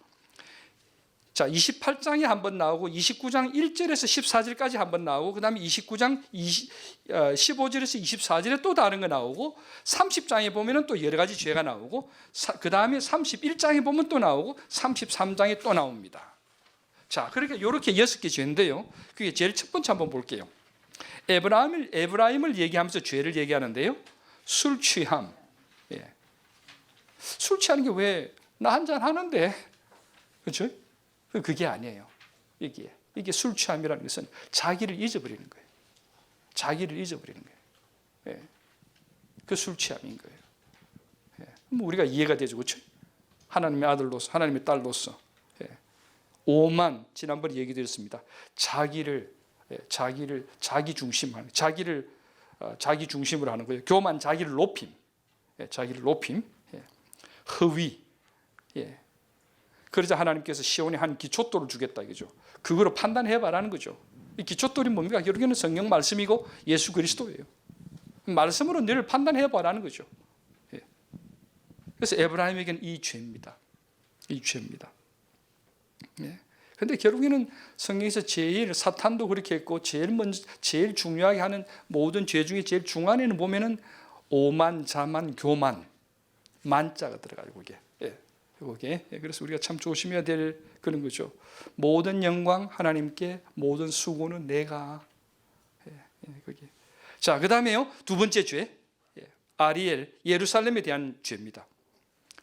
자, 28장에 한번 나오고 29장 1절에서 14절까지 한번 나오고, 그 다음에 29장 15절에서 24절에 또 다른 거 나오고, 30장에 보면 또 여러 가지 죄가 나오고, 그 다음에 31장에 보면 또 나오고, 33장에 또 나옵니다. 자, 그러니까 이렇게 6개 죄인데요. 그게 제일 첫 번째 한번 볼게요. 에브라임을 얘기하면서 죄를 얘기하는데요. 술 취함. 예. 술 취하는 게 왜 나 한잔 하는데, 그렇죠? 그게 아니에요. 이게 술 취함이라는 것은 자기를 잊어버리는 거예요. 자기를 잊어버리는 거예요. 예. 그 술 취함인 거예요. 예. 뭐 우리가 이해가 되죠, 그렇죠? 하나님의 아들로서, 하나님의 딸로서. 예. 오만, 지난번에 얘기 드렸습니다. 자기 중심하는, 자기 중심으로 하는 거예요. 교만, 자기를 높임. 예. 자기를 높임. 예. 허위. 예. 그러자 하나님께서 시온에 한 기초돌을 주겠다 이거죠. 그거로 판단해봐라는 거죠. 이 기초돌이 뭡니까? 결국에는 성경 말씀이고 예수 그리스도예요. 말씀으로 늘 판단해봐라는 거죠. 예. 그래서 에브라임에게는 이 죄입니다. 이 죄입니다. 예. 근데 결국에는 성경에서 제일, 사탄도 그렇게 했고 제일 중요하게 하는 모든 죄 중에 제일 중간에는 보면은 오만, 자만, 교만, 만자가 들어가요. 그게. 그게. 그래서 우리가 참 조심해야 될 그런 거죠. 모든 영광 하나님께, 모든 수고는 내가. 그게. 자, 그 다음에요, 두 번째 죄, 아리엘, 예루살렘에 대한 죄입니다.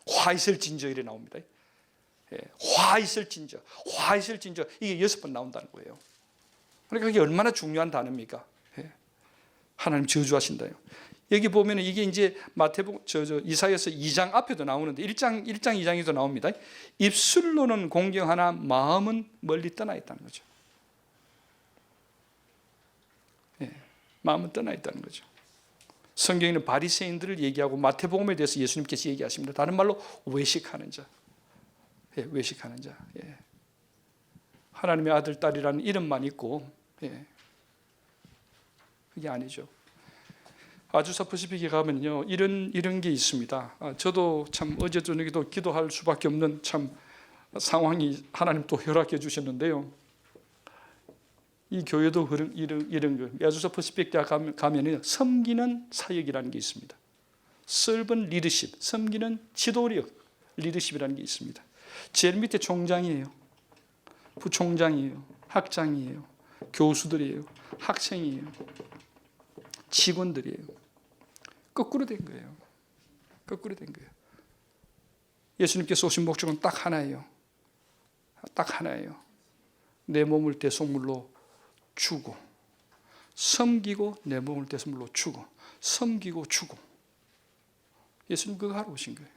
화 있을 진저 이래 나옵니다. 화 있을 진저, 화 있을 진저, 이게 6번 나온다는 거예요. 그러니까 그게 얼마나 중요한 단어입니까? 하나님 저주하신다요. 여기 보면 이게 이제 마태복음 이사야서 2장 앞에도 나오는데 1장 2장에도 나옵니다. 입술로는 공경하나 마음은 멀리 떠나 있다는 거죠. 마음은 떠나 있다는 거죠. 성경에는 바리새인들을 얘기하고 마태복음에 대해서 예수님께서 얘기하십니다. 다른 말로 외식하는 자. 외식하는 자. 하나님의 아들, 딸이라는 이름만 있고 그게 아니죠. 아주사 퍼시픽에 가면요, 이런 게 있습니다. 저도 참 어제 저녁에도 기도할 수밖에 없는 참 상황이 하나님 또 허락해 주셨는데요. 이 교회도 이런 거, 아주사 퍼시픽 대학 가면은 섬기는 사역이라는 게 있습니다. servant leadership, 섬기는 지도력, 리더십이라는 게 있습니다. 제일 밑에 총장이에요, 부총장이에요, 학장이에요, 교수들이에요, 학생이에요, 직원들이에요. 거꾸로 된 거예요. 거꾸로 된 거예요. 예수님께서 오신 목적은 딱 하나예요. 딱 하나예요. 내 몸을 대속물로 주고, 섬기고, 내 몸을 대속물로 주고, 섬기고 주고. 예수님 그거 하러 오신 거예요.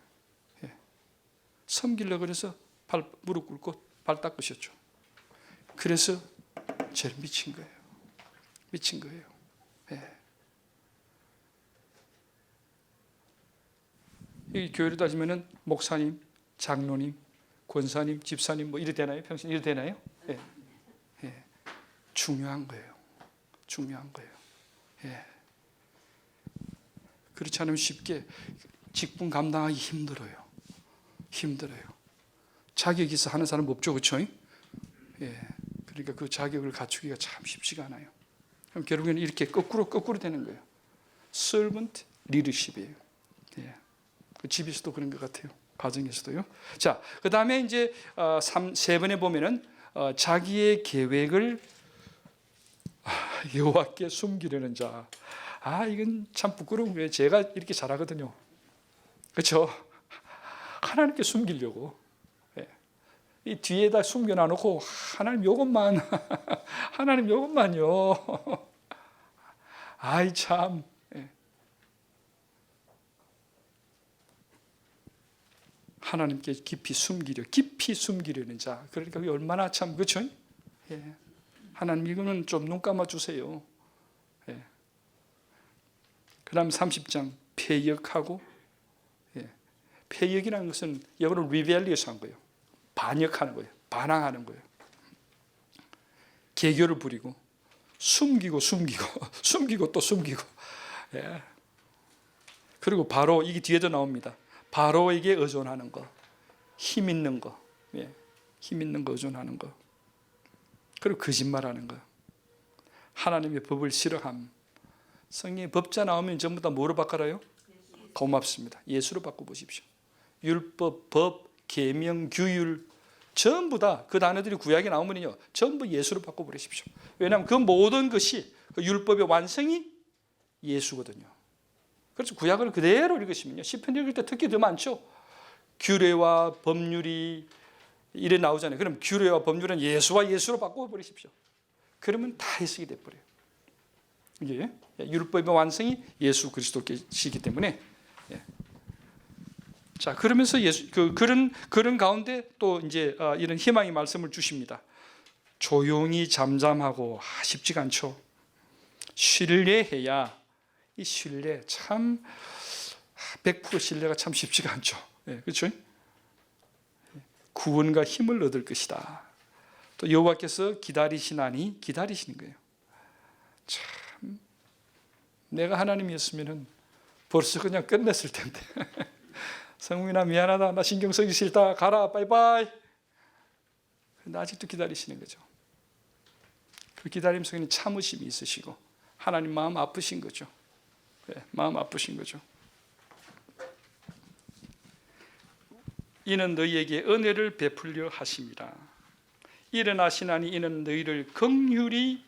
섬기려고 그래서 무릎 꿇고 발 닦으셨죠. 그래서 제일 미친 거예요. 미친 거예요. 예. 이 교회로 따지면은 목사님, 장로님, 권사님, 집사님 뭐 이래 되나요? 평신 이래 되나요? 예. 예. 중요한 거예요. 중요한 거예요. 예. 그렇지 않으면 쉽게 직분 감당하기 힘들어요. 힘들어요. 자격이 있어 하는 사람 없죠, 그렇죠? 예. 그러니까 그 자격을 갖추기가 참 쉽지가 않아요. 그럼 결국에는 이렇게 거꾸로 되는 거예요. servant leadership이에요. 예. 그 집에서도 그런 것 같아요. 가정에서도요. 자, 그 다음에 이제 세 번에 보면은 자기의 계획을 여호와께 숨기려는 자. 이건 참 부끄러운 거예요. 제가 이렇게 잘하거든요. 그렇죠? 하나님께 숨기려고. 예. 이 뒤에다 숨겨놔놓고 하나님 요것만 하나님 요것만요. 아이 참. 예. 하나님께 깊이 숨기려는 자. 그러니까 그게 얼마나 참 그렇죠? 예. 하나님 이거는 좀 눈 감아 주세요. 예. 그다음 30장 패역하고, 예. 패역이라는 것은 영어로 rebellious한 거예요. 반역하는 거예요. 반항하는 거예요. 개교를 부리고 숨기고 또 숨기고. 예. 그리고 바로 이게 뒤에도 나옵니다. 바로에게 의존하는 거, 힘 있는 거, 예. 힘 있는 거 의존하는 거. 그리고 거짓말하는 거. 하나님의 법을 싫어함. 성경에 법자 나오면 전부 다 뭐로 바꿔라요? 고맙습니다. 예수로 바꿔보십시오. 율법, 법, 계명, 규율 전부 다 그 단어들이 구약에 나오면요 전부 예수로 바꿔버리십시오. 왜냐하면 그 모든 것이 그 율법의 완성이 예수거든요. 그래서 구약을 그대로 읽으시면요 시편 읽을 때 특히 더 많죠. 규례와 법률이 이래 나오잖아요. 그럼 규례와 법률은 예수와 예수로 바꿔버리십시오. 그러면 다 해석이 돼버려요. 이게 율법의 완성이 예수 그리스도시기 때문에. 예. 자, 그러면서 그런 가운데 또 이제 이런 희망의 말씀을 주십니다. 조용히 잠잠하고 쉽지가 않죠. 신뢰해야 이 신뢰 참 100% 신뢰가 참 쉽지가 않죠. 예, 그렇죠? 구원과 힘을 얻을 것이다. 또 여호와께서 기다리시나니 기다리시는 거예요. 참 내가 하나님이었으면은 벌써 그냥 끝냈을 텐데. 성민아 미안하다. 나 신경 쓰기 싫다. 가라. 빠이빠이. 근데 아직도 기다리시는 거죠. 그 기다림 속에는 참으심이 있으시고 하나님 마음 아프신 거죠. 네, 마음 아프신 거죠. 이는 너희에게 은혜를 베풀려 하심이라. 일어나시나니 이는 너희를 긍휼히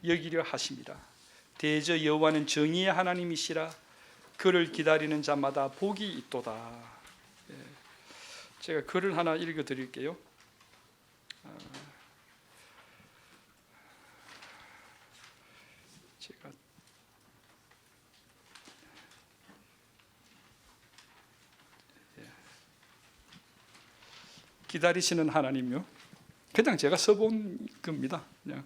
여기려 하심이라. 대저 여호와는 정의의 하나님이시라. 그를 기다리는 자마다 복이 있도다. 예. 제가 글을 하나 읽어 드릴게요. 제가 기다리시는 하나님요. 그냥 제가 써본 겁니다. 그냥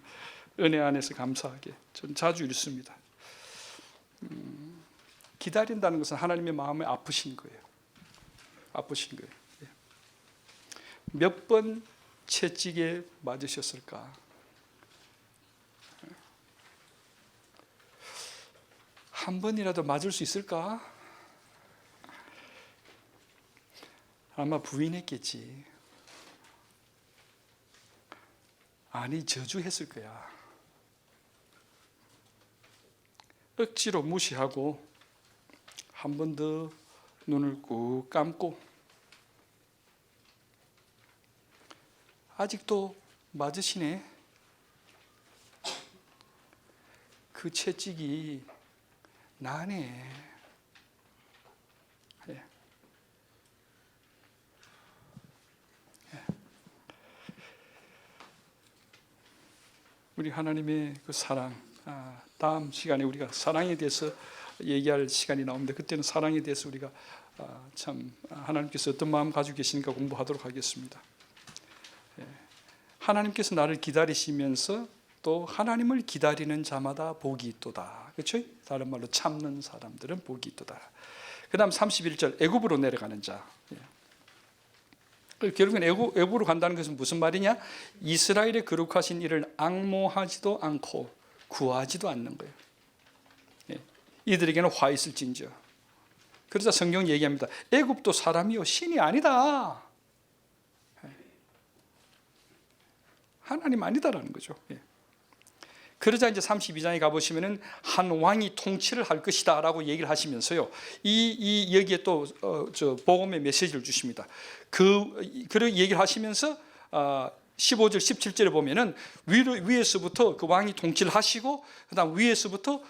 은혜 안에서 감사하게. 저는 자주 읽습니다. 기다린다는 것은 하나님의 마음에 아프신 거예요. 아프신 거예요. 몇 번 채찍에 맞으셨을까? 한 번이라도 맞을 수 있을까? 아마 부인했겠지. 아니, 저주했을 거야. 억지로 무시하고 한 번 더 눈을 꾹 감고 아직도 맞으시네. 그 채찍이 나네. 예. 예. 우리 하나님의 그 사랑, 다음 시간에 우리가 사랑에 대해서 얘기할 시간이 나오는데 그때는 사랑에 대해서 우리가 참 하나님께서 어떤 마음 가지고 계시니까 공부하도록 하겠습니다. 예. 하나님께서 나를 기다리시면서 또 하나님을 기다리는 자마다 복이 있도다. 그렇죠? 다른 말로 참는 사람들은 복이 있도다. 그 다음 31절 애굽으로 내려가는 자. 결국은 애굽으로 간다는 것은 무슨 말이냐? 이스라엘의 거룩하신 이를 앙모하지도 않고 구하지도 않는 거예요. 이들에게는 화 있을진저. 그러자 성경은 얘기합니다. 애굽도 사람이요 신이 아니다. 하나님 아니다라는 거죠. 그러자 이제 32장에 가보시면은 한 왕이 통치를 할 것이다 라고 얘기를 하시면서요. 여기에 또 복음의 메시지를 주십니다. 그 얘기를 하시면서 15절 17절에 보면은 위에서부터 그 왕이 통치를 하시고 그다음 위에서부터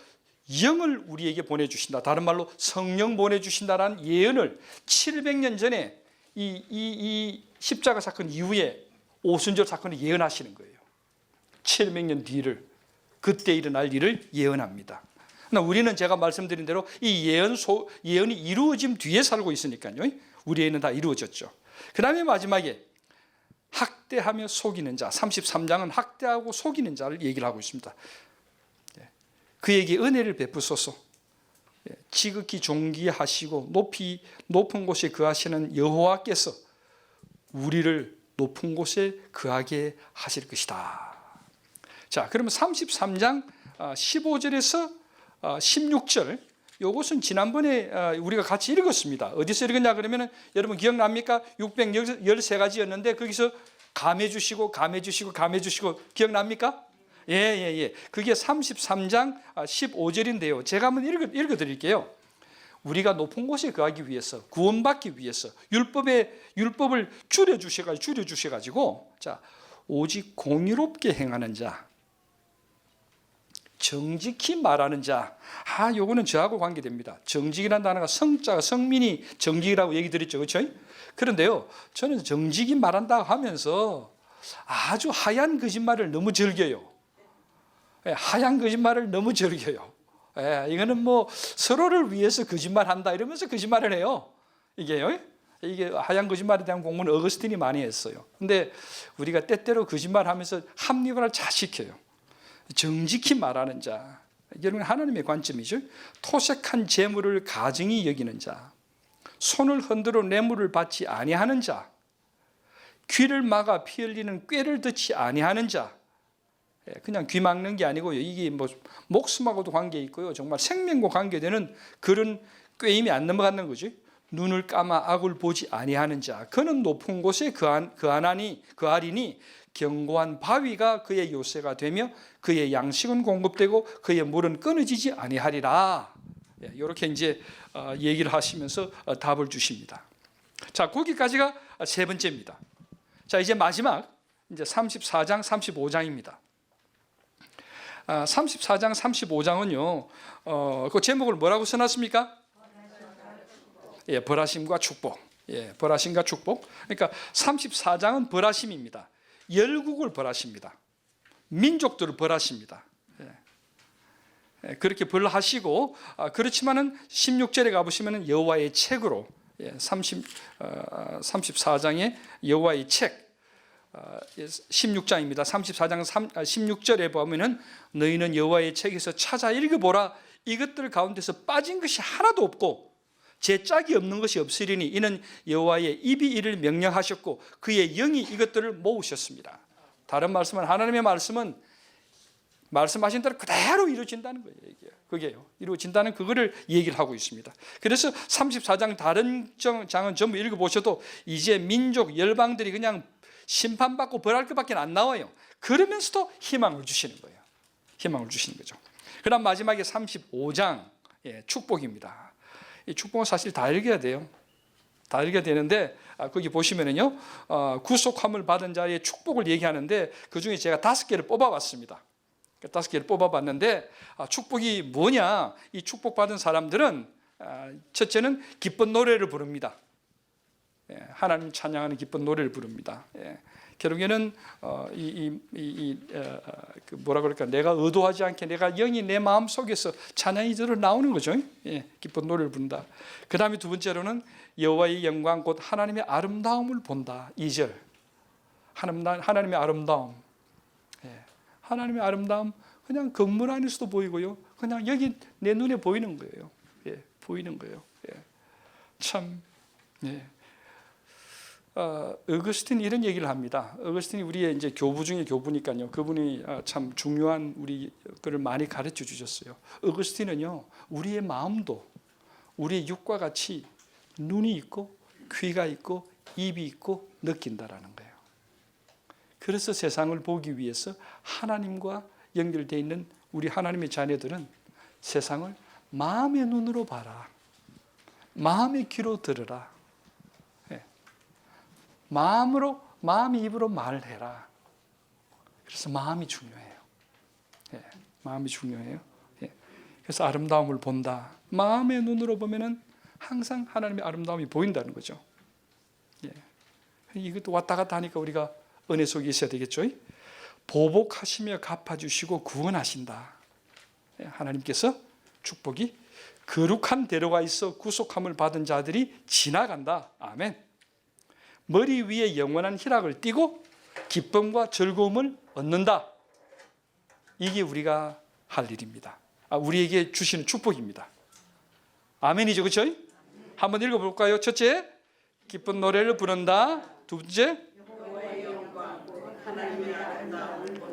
영을 우리에게 보내주신다. 다른 말로 성령 보내주신다라는 예언을 700년 전에 이 십자가 사건 이후에 오순절 사건을 예언하시는 거예요. 700년 뒤를 그때 일어날 일을 예언합니다. 그러나 우리는 제가 말씀드린 대로 이 예언이 이루어짐 뒤에 살고 있으니까요. 우리 애는 다 이루어졌죠. 그 다음에 마지막에 학대하며 속이는 자 33장은 학대하고 속이는 자를 얘기를 하고 있습니다. 그에게 은혜를 베푸소서. 지극히 존귀하시고 높은 곳에 거하시는 여호와께서 우리를 높은 곳에 거하게 하실 것이다. 자, 그러면 33장 15절에서 16절 이것은 지난번에 우리가 같이 읽었습니다. 어디서 읽었냐 그러면 여러분 기억납니까? 613가지였는데 거기서 감해 주시고 기억납니까? 예. 그게 33장 15절인데요. 제가 한번 읽어 드릴게요. 우리가 높은 곳에 거하기 위해서 구원받기 위해서 율법을 줄여 주셔가지고 자, 오직 공의롭게 행하는 자 정직히 말하는 자. 요거는 저하고 관계됩니다. 정직이라는 단어가 성민이 정직이라고 얘기 드렸죠. 그렇죠? 그런데요. 저는 정직히 말한다 하면서 아주 하얀 거짓말을 너무 즐겨요. 하얀 거짓말을 너무 즐겨요. 이거는 뭐 서로를 위해서 거짓말한다 이러면서 거짓말을 해요. 이게 하얀 거짓말에 대한 공부는 어거스틴이 많이 했어요. 근데 우리가 때때로 거짓말하면서 합리화를 잘 시켜요. 정직히 말하는 자, 여러분 하나님의 관점이죠. 토색한 재물을 가증히 여기는 자, 손을 흔들어 뇌물을 받지 아니하는 자, 귀를 막아 피 흘리는 꾀를 듣지 아니하는 자. 그냥 귀 막는 게 아니고요. 이게 뭐 목숨하고도 관계 있고요. 정말 생명과 관계되는 그런 꾀임이 안 넘어가는 거죠. 눈을 감아 악을 보지 아니하는 자, 그는 높은 곳에 거하리니 견고한 바위가 그의 요새가 되며 그의 양식은 공급되고 그의 물은 끊어지지 아니하리라. 이렇게 이제 얘기를 하시면서 답을 주십니다. 자, 거기까지가 세 번째입니다. 자, 이제 마지막 이제 34장 35장입니다. 34장 35장은요. 그 제목을 뭐라고 써놨습니까? 벌하심과 축복. 벌하심과 축복. 그러니까 34장은 벌하심입니다. 열국을 벌하십니다. 민족들을 벌하십니다. 그렇게 벌하시고 그렇지만은 16절에 가보시면은 여호와의 책으로 34장의 여호와의 책 16장입니다. 34장 16절에 보면은 너희는 여호와의 책에서 찾아 읽어보라. 이것들 가운데서 빠진 것이 하나도 없고 제 짝이 없는 것이 없으리니 이는 여호와의 입이 이를 명령하셨고 그의 영이 이것들을 모으셨습니다. 다른 말씀은 하나님의 말씀은 말씀하신 대로 그대로 이루어진다는 거예요. 그게요. 이루어진다는 그거를 얘기를 하고 있습니다. 그래서 34장 다른 장은 전부 읽어보셔도 이제 민족 열방들이 그냥 심판받고 벌할 것밖에 안 나와요. 그러면서도 희망을 주시는 거예요. 희망을 주시는 거죠. 그 다음 마지막에 35장 축복입니다. 이 축복은 사실 다 읽어야 돼요. 다 읽어야 되는데 거기 보시면은요 구속함을 받은 자의 축복을 얘기하는데 그 중에 제가 5개를 뽑아봤습니다. 5개를 뽑아봤는데 축복이 뭐냐? 이 축복받은 사람들은 첫째는 기쁜 노래를 부릅니다. 하나님 찬양하는 기쁜 노래를 부릅니다. 결국에는 뭐라 그럴까? 내가 의도하지 않게 내가 영이 내 마음 속에서 찬양이 저를 나오는 거죠. 기쁜 노래를 부른다. 그 다음에 두 번째로는 여호와의 영광 곧 하나님의 아름다움을 본다. 2절. 하나님의 아름다움, 하나님의 아름다움 그냥 건물 안에서도 보이고요. 그냥 여기 내 눈에 보이는 거예요. 보이는 거예요. 참, 어거스틴이 이런 얘기를 합니다. 어거스틴이 우리의 이제 교부 중에 교부니까요. 그분이 참 중요한 우리 거를 많이 가르쳐 주셨어요. 어거스틴은요, 우리의 마음도 우리의 육과 같이 눈이 있고 귀가 있고 입이 있고 느낀다라는 거예요. 그래서 세상을 보기 위해서 하나님과 연결되어 있는 우리 하나님의 자녀들은 세상을 마음의 눈으로 봐라. 마음의 귀로 들으라. 마음의 입으로 말을 해라. 그래서 마음이 중요해요. 마음이 중요해요. 그래서 아름다움을 본다. 마음의 눈으로 보면은 항상 하나님의 아름다움이 보인다는 거죠. 이것도 왔다 갔다 하니까 우리가 은혜 속에 있어야 되겠죠. 보복하시며 갚아주시고 구원하신다. 하나님께서 축복이 거룩한 대로가 있어 구속함을 받은 자들이 지나간다. 아멘. 머리 위에 영원한 희락을 띠고 기쁨과 즐거움을 얻는다. 이게 우리가 할 일입니다. 우리에게 주시는 축복입니다. 아멘이죠, 그렇죠? 한번 읽어볼까요? 첫째, 기쁜 노래를 부른다. 두 번째,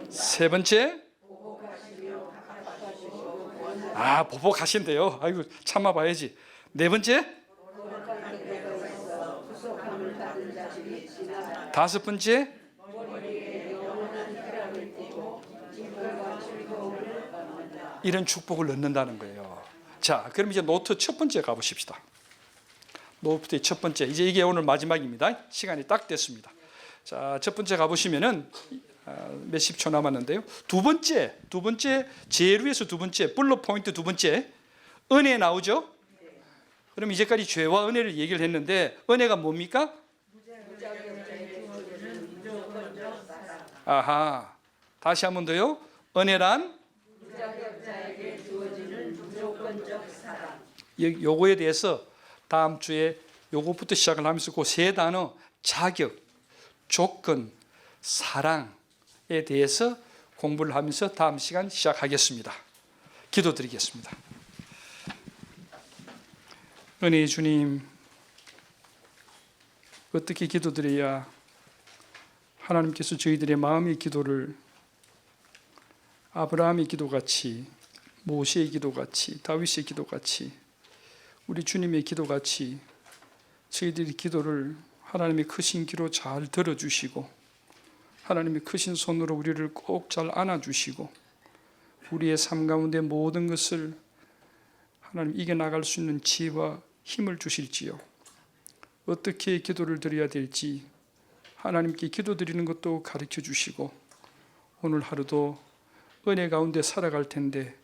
세 번째, 보복하신대요. 아이고, 참아봐야지. 네 번째, 다섯 번째, 이런 축복을 넣는다는 거예요. 자, 그럼 이제 노트 첫 번째 가보십시다. 노트의 첫 번째, 이제 이게 오늘 마지막입니다. 시간이 딱 됐습니다. 자, 첫 번째 가보시면은 몇십 초 남았는데요. 두 번째 제일 위에서 두 번째 블록 포인트 두 번째 은혜 나오죠. 그럼 이제까지 죄와 은혜를 얘기를 했는데 은혜가 뭡니까? 아하, 다시 한 번 더요. 은혜란 무자격자에게 주어지는 무조건적 사랑. 요거에 대해서 다음 주에 요것부터 시작을 하면서 그 세 단어 자격, 조건, 사랑에 대해서 공부를 하면서 다음 시간 시작하겠습니다. 기도드리겠습니다. 은혜의 주님, 어떻게 기도드려야 하나님께서 저희들의 마음의 기도를 아브라함의 기도같이, 모세의 기도같이, 다윗의 기도같이, 우리 주님의 기도같이 저희들의 기도를 하나님의 크신 귀로 잘 들어주시고 하나님의 크신 손으로 우리를 꼭 잘 안아주시고 우리의 삶 가운데 모든 것을 하나님 이겨나갈 수 있는 지혜와 힘을 주실지요. 어떻게 기도를 드려야 될지 하나님께 기도드리는 것도 가르쳐 주시고 오늘 하루도 은혜 가운데 살아갈 텐데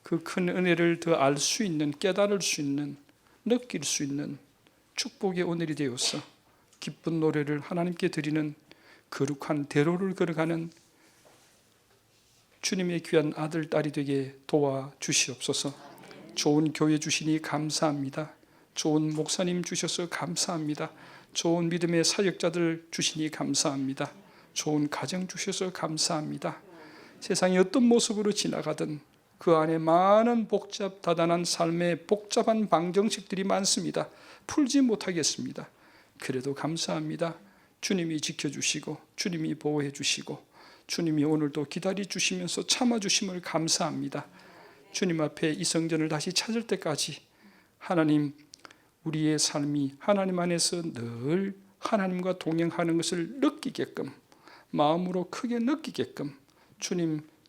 그 큰 은혜를 더 알 수 있는, 깨달을 수 있는, 느낄 수 있는 축복의 오늘이 되어서 기쁜 노래를 하나님께 드리는 거룩한 대로를 걸어가는 주님의 귀한 아들, 딸이 되게 도와주시옵소서. 좋은 교회 주시니 감사합니다. 좋은 목사님 주셔서 감사합니다. 좋은 믿음의 사역자들 주시니 감사합니다. 좋은 가정 주셔서 감사합니다. 세상이 어떤 모습으로 지나가든 그 안에 많은 다단한 삶의 복잡한 방정식들이 많습니다. 풀지 못하겠습니다. 그래도 감사합니다. 주님이 지켜주시고 주님이 보호해 주시고 주님이 오늘도 기다려 주시면서 참아주심을 감사합니다. 주님 앞에 이 성전을 다시 찾을 때까지 하나님, 우리의 삶이 하나님 안에서 늘 하나님과 동행하는 것을 느끼게끔, 마음으로 크게 느끼게끔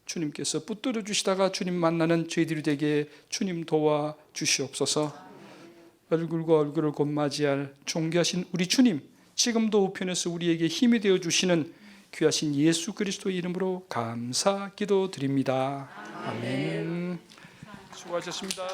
주님께서 붙들어 주시다가 주님 만나는 저희들이 되게 주님 도와 주시옵소서. 얼굴과 얼굴을 곧 맞이할 존귀하신 우리 주님, 지금도 우편에서 우리에게 힘이 되어 주시는 귀하신 예수 그리스도의 이름으로 감사 기도드립니다. 아멘. 수고하셨습니다.